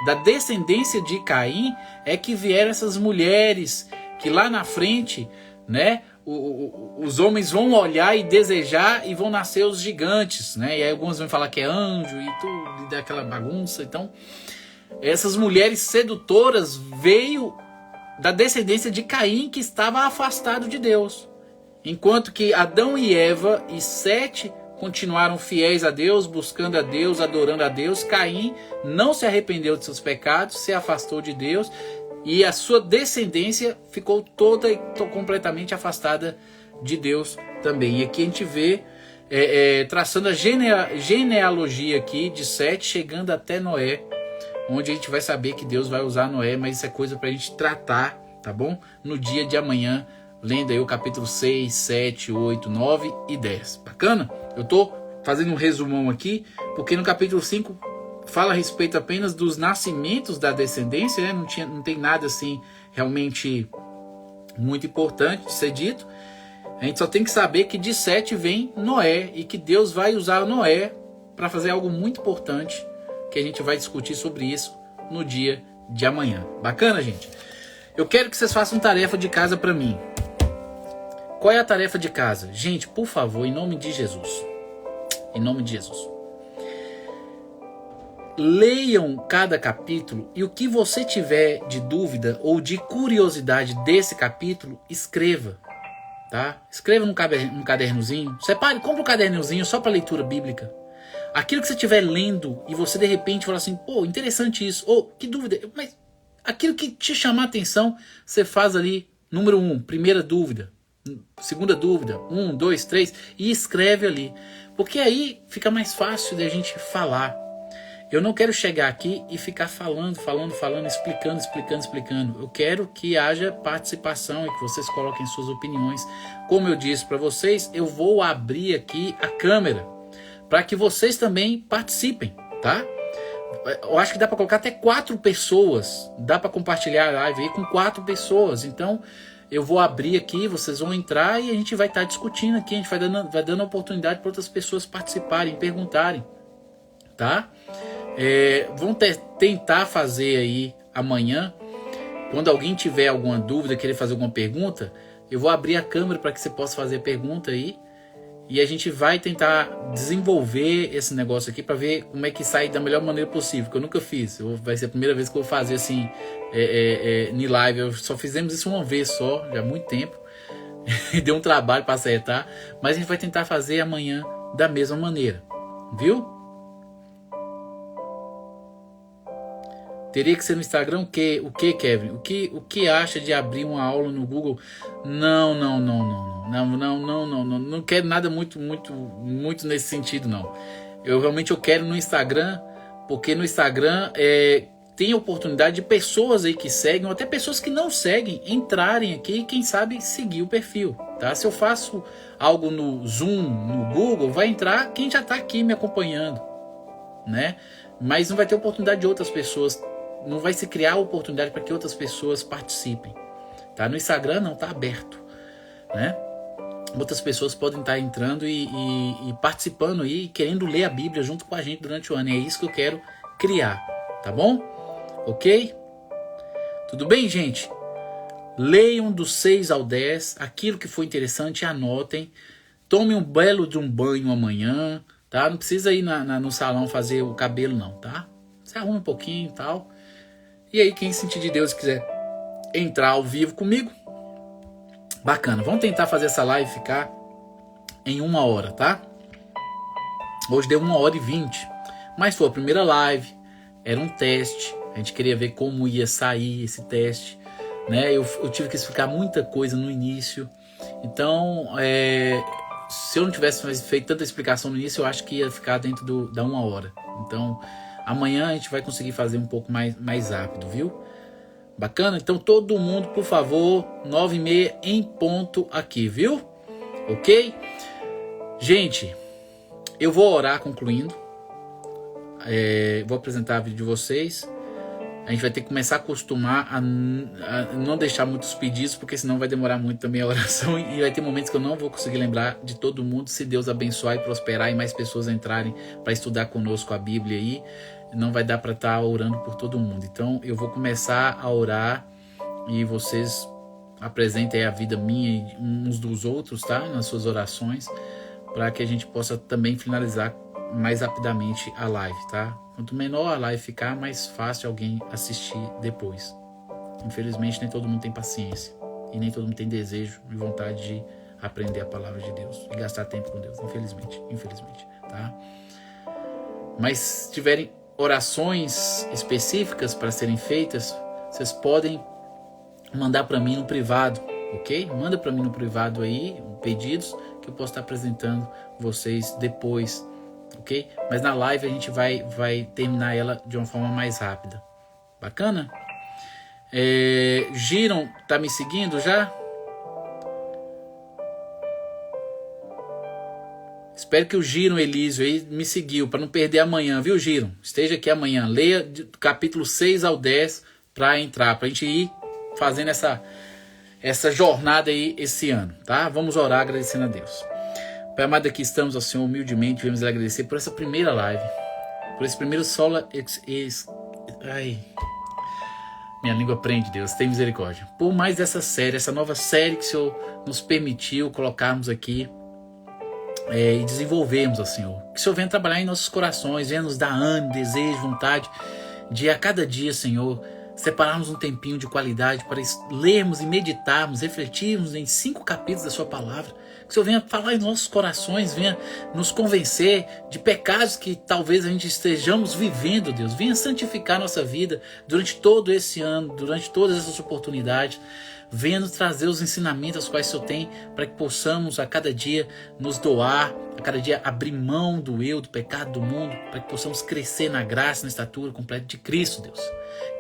da descendência de Caim é que vieram essas mulheres que lá na frente, né, os homens vão olhar e desejar e vão nascer os gigantes, né? E aí alguns vão falar que é anjo e tudo, e daquela bagunça. Então, essas mulheres sedutoras veio da descendência de Caim, que estava afastado de Deus. Enquanto que Adão e Eva e Sete continuaram fiéis a Deus, buscando a Deus, adorando a Deus, Caim não se arrependeu de seus pecados, se afastou de Deus, e a sua descendência ficou toda e completamente afastada de Deus também. E aqui a gente vê, traçando a genealogia aqui de Sete, chegando até Noé, onde a gente vai saber que Deus vai usar Noé, mas isso é coisa para a gente tratar, tá bom? No dia de amanhã, lendo aí o capítulo 6, 7, 8, 9 e 10. Bacana? Eu tô fazendo um resumão aqui, porque no capítulo 5 fala a respeito apenas dos nascimentos da descendência, né? Não tem nada assim realmente muito importante de ser dito. A gente só tem que saber que de Sete vem Noé, e que Deus vai usar Noé para fazer algo muito importante, que a gente vai discutir sobre isso no dia de amanhã. Bacana, gente? Eu quero que vocês façam tarefa de casa para mim. Qual é a tarefa de casa? Gente, por favor, em nome de Jesus. Em nome de Jesus. Leiam cada capítulo, e o que você tiver de dúvida ou de curiosidade desse capítulo, escreva. Tá? Escreva num cadernozinho. Separe, compra um cadernozinho só para leitura bíblica. Aquilo que você estiver lendo e você de repente fala assim, pô, interessante isso, ou que dúvida, mas aquilo que te chamar a atenção, você faz ali, número 1, primeira dúvida, segunda dúvida, 1, 2, 3, e escreve ali, porque aí fica mais fácil de a gente falar. Eu não quero chegar aqui e ficar falando, explicando. Eu quero que haja participação e que vocês coloquem suas opiniões. Como eu disse para vocês, eu vou abrir aqui a câmera para que vocês também participem, tá? Eu acho que dá para colocar até 4 pessoas. Dá para compartilhar a live aí com 4 pessoas. Então, eu vou abrir aqui, vocês vão entrar e a gente vai estar discutindo aqui. A gente vai dando oportunidade para outras pessoas participarem, perguntarem, tá? Vamos tentar fazer aí amanhã. Quando alguém tiver alguma dúvida, querer fazer alguma pergunta, eu vou abrir a câmera para que você possa fazer pergunta aí. E a gente vai tentar desenvolver esse negócio aqui para ver como é que sai da melhor maneira possível, que eu nunca fiz. Vai ser a primeira vez que eu vou fazer assim, em live. Só fizemos isso uma vez só, já há muito tempo. E deu um trabalho para acertar. Mas a gente vai tentar fazer amanhã da mesma maneira. Viu? Teria que ser no Instagram o que, Kevin? O que acha de abrir uma aula no Google? Não quero nada muito nesse sentido, não. Eu realmente quero no Instagram, porque no Instagram tem a oportunidade de pessoas aí que seguem, ou até pessoas que não seguem, entrarem aqui e quem sabe seguir o perfil, tá? Se eu faço algo no Zoom, no Google, vai entrar quem já está aqui me acompanhando, né? Mas não vai ter oportunidade de outras pessoas. Não vai se criar oportunidade para que outras pessoas participem, tá? No Instagram não, tá aberto, né? Outras pessoas podem estar entrando e participando aí, querendo ler a Bíblia junto com a gente durante o ano. E é isso que eu quero criar, tá bom? Ok? Tudo bem, gente? Leiam do 6 ao 10, aquilo que foi interessante, anotem. Tomem um belo de um banho amanhã, tá? Não precisa ir no salão fazer o cabelo não, tá? Se arruma um pouquinho e tal. E aí, quem sentir de Deus e quiser entrar ao vivo comigo, bacana. Vamos tentar fazer essa live ficar em 1 hora, tá? Hoje deu 1h20. Mas foi a primeira live, era um teste. A gente queria ver como ia sair esse teste, né? Eu tive que explicar muita coisa no início. Então, se eu não tivesse feito tanta explicação no início, eu acho que ia ficar dentro da 1 hora. Então, Amanhã a gente vai conseguir fazer um pouco mais rápido, viu? Bacana? Então todo mundo, por favor, 9h30 em ponto aqui, viu? Ok? Gente, eu vou orar concluindo. Vou apresentar o vídeo de vocês. A gente vai ter que começar a acostumar a não deixar muitos pedidos, porque senão vai demorar muito também a oração e vai ter momentos que eu não vou conseguir lembrar de todo mundo. Se Deus abençoar e prosperar e mais pessoas entrarem para estudar conosco a Bíblia aí, não vai dar para estar orando por todo mundo. Então eu vou começar a orar e vocês apresentem a vida minha e uns dos outros, tá? Nas suas orações, para que a gente possa também finalizar mais rapidamente a live, tá? Quanto menor a live ficar, mais fácil alguém assistir depois. Infelizmente nem todo mundo tem paciência e nem todo mundo tem desejo e vontade de aprender a palavra de Deus e gastar tempo com Deus, infelizmente, tá? Mas se tiverem orações específicas para serem feitas, vocês podem mandar para mim no privado, ok? Manda para mim no privado aí pedidos que eu posso estar apresentando vocês depois, ok? Mas na live a gente vai terminar ela de uma forma mais rápida. Bacana? Giron tá me seguindo já? Espero que o Giron Elísio aí me seguiu, para não perder amanhã, viu, Giron? Esteja aqui amanhã. Leia do capítulo 6 ao 10 para entrar, para a gente ir fazendo essa jornada aí esse ano, tá? Vamos orar agradecendo a Deus. Pai amado, aqui estamos ao Senhor humildemente, viemos lhe agradecer por essa primeira live, por esse primeiro sola... Ai, minha língua prende, Deus, tem misericórdia. Por mais essa série, essa nova série que o Senhor nos permitiu colocarmos aqui e desenvolvermos, ó Senhor. Que o Senhor venha trabalhar em nossos corações, venha nos dar ânimo, desejo, vontade de a cada dia, Senhor, separarmos um tempinho de qualidade para lermos e meditarmos, refletirmos em 5 capítulos da sua palavra. Que o Senhor venha falar em nossos corações, venha nos convencer de pecados que talvez a gente estejamos vivendo, Deus. Venha santificar nossa vida durante todo esse ano, durante todas essas oportunidades. Venha nos trazer os ensinamentos aos quais o Senhor tem, para que possamos a cada dia nos doar, a cada dia abrir mão do eu, do pecado, do mundo, para que possamos crescer na graça, na estatura completa de Cristo, Deus.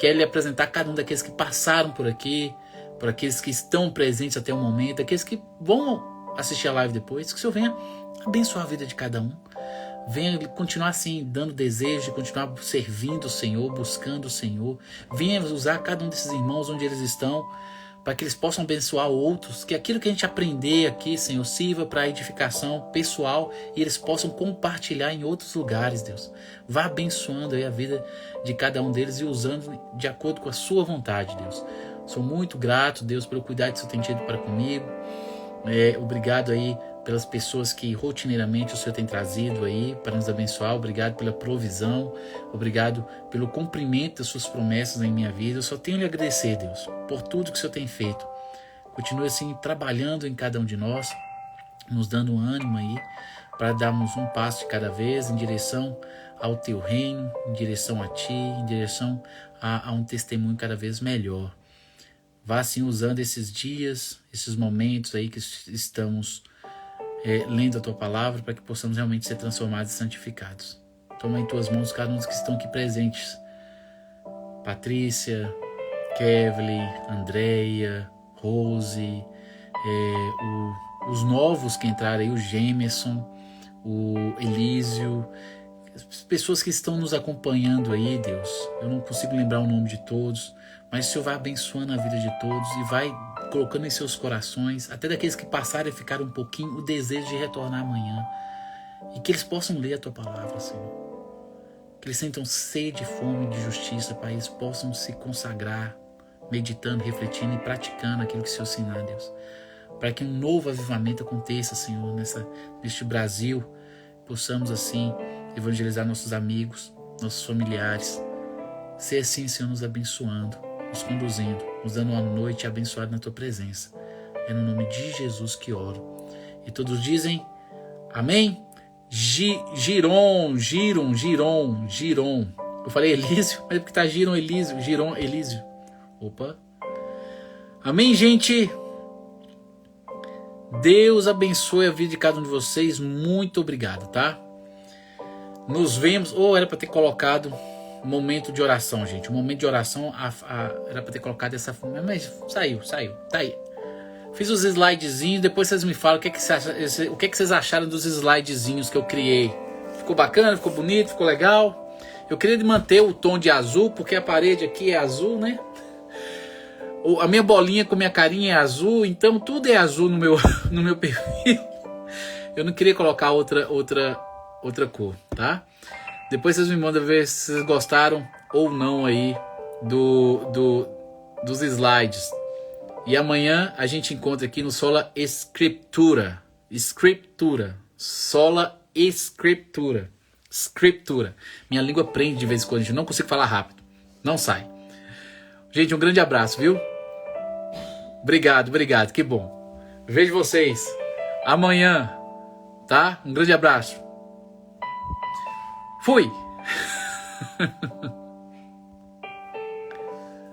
Quero lhe apresentar cada um daqueles que passaram por aqui, por aqueles que estão presentes até o momento, aqueles que vão assistir a live depois, que o Senhor venha abençoar a vida de cada um. Venha continuar assim, dando desejo de continuar servindo o Senhor, buscando o Senhor. Venha usar cada um desses irmãos onde eles estão, para que eles possam abençoar outros, que aquilo que a gente aprender aqui, Senhor, sirva para edificação pessoal e eles possam compartilhar em outros lugares, Deus. Vá abençoando aí a vida de cada um deles e usando de acordo com a sua vontade, Deus. Sou muito grato, Deus, pelo cuidado que o Senhor tem tido para comigo. Obrigado aí pelas pessoas que rotineiramente o Senhor tem trazido aí para nos abençoar. Obrigado pela provisão, obrigado pelo cumprimento das suas promessas em minha vida. Eu só tenho a lhe agradecer, Deus, por tudo que o Senhor tem feito. Continue assim trabalhando em cada um de nós, nos dando um ânimo aí para darmos um passo de cada vez em direção ao teu reino, em direção a ti, em direção a um testemunho cada vez melhor. Vá assim usando esses dias, esses momentos aí que estamos lendo a tua palavra, para que possamos realmente ser transformados e santificados. Toma em tuas mãos cada um dos que estão aqui presentes. Patrícia, Kevly, Andréia, Rose, os novos que entraram aí, o Gemerson, o Elísio, as pessoas que estão nos acompanhando aí, Deus. Eu não consigo lembrar o nome de todos, mas o Senhor vai abençoando a vida de todos e vai colocando em seus corações, até daqueles que passaram e ficaram um pouquinho, o desejo de retornar amanhã. E que eles possam ler a tua palavra, Senhor. Que eles sintam sede e fome de justiça, Pai. Eles possam se consagrar, meditando, refletindo e praticando aquilo que o Senhor ensinar, Deus. Para que um novo avivamento aconteça, Senhor, neste Brasil. Possamos, assim, evangelizar nossos amigos, nossos familiares. Ser assim, Senhor, nos abençoando, nos conduzindo, nos dando uma noite abençoada na tua presença. É no nome de Jesus que oro. E todos dizem amém? Giron. Eu falei Elísio, mas é porque tá Giron Elísio. Opa. Amém, gente? Deus abençoe a vida de cada um de vocês. Muito obrigado, tá? Nos vemos. Era para ter colocado momento de oração, gente. O momento de oração era pra ter colocado essa... Mas saiu. Tá aí. Fiz os slidezinhos, depois vocês me falam o que vocês acharam dos slidezinhos que eu criei. Ficou bacana, ficou bonito, ficou legal. Eu queria manter o tom de azul, porque a parede aqui é azul, né? A minha bolinha com minha carinha é azul, então tudo é azul no meu perfil. Eu não queria colocar outra cor, tá? Depois vocês me mandam ver se vocês gostaram ou não aí dos slides. E amanhã a gente encontra aqui no Sola Escritura. Sola Escritura. Minha língua prende de vez em quando, eu não consigo falar rápido. Não sai. Gente, um grande abraço, viu? Obrigado, que bom. Vejo vocês amanhã, tá? Um grande abraço. Fui!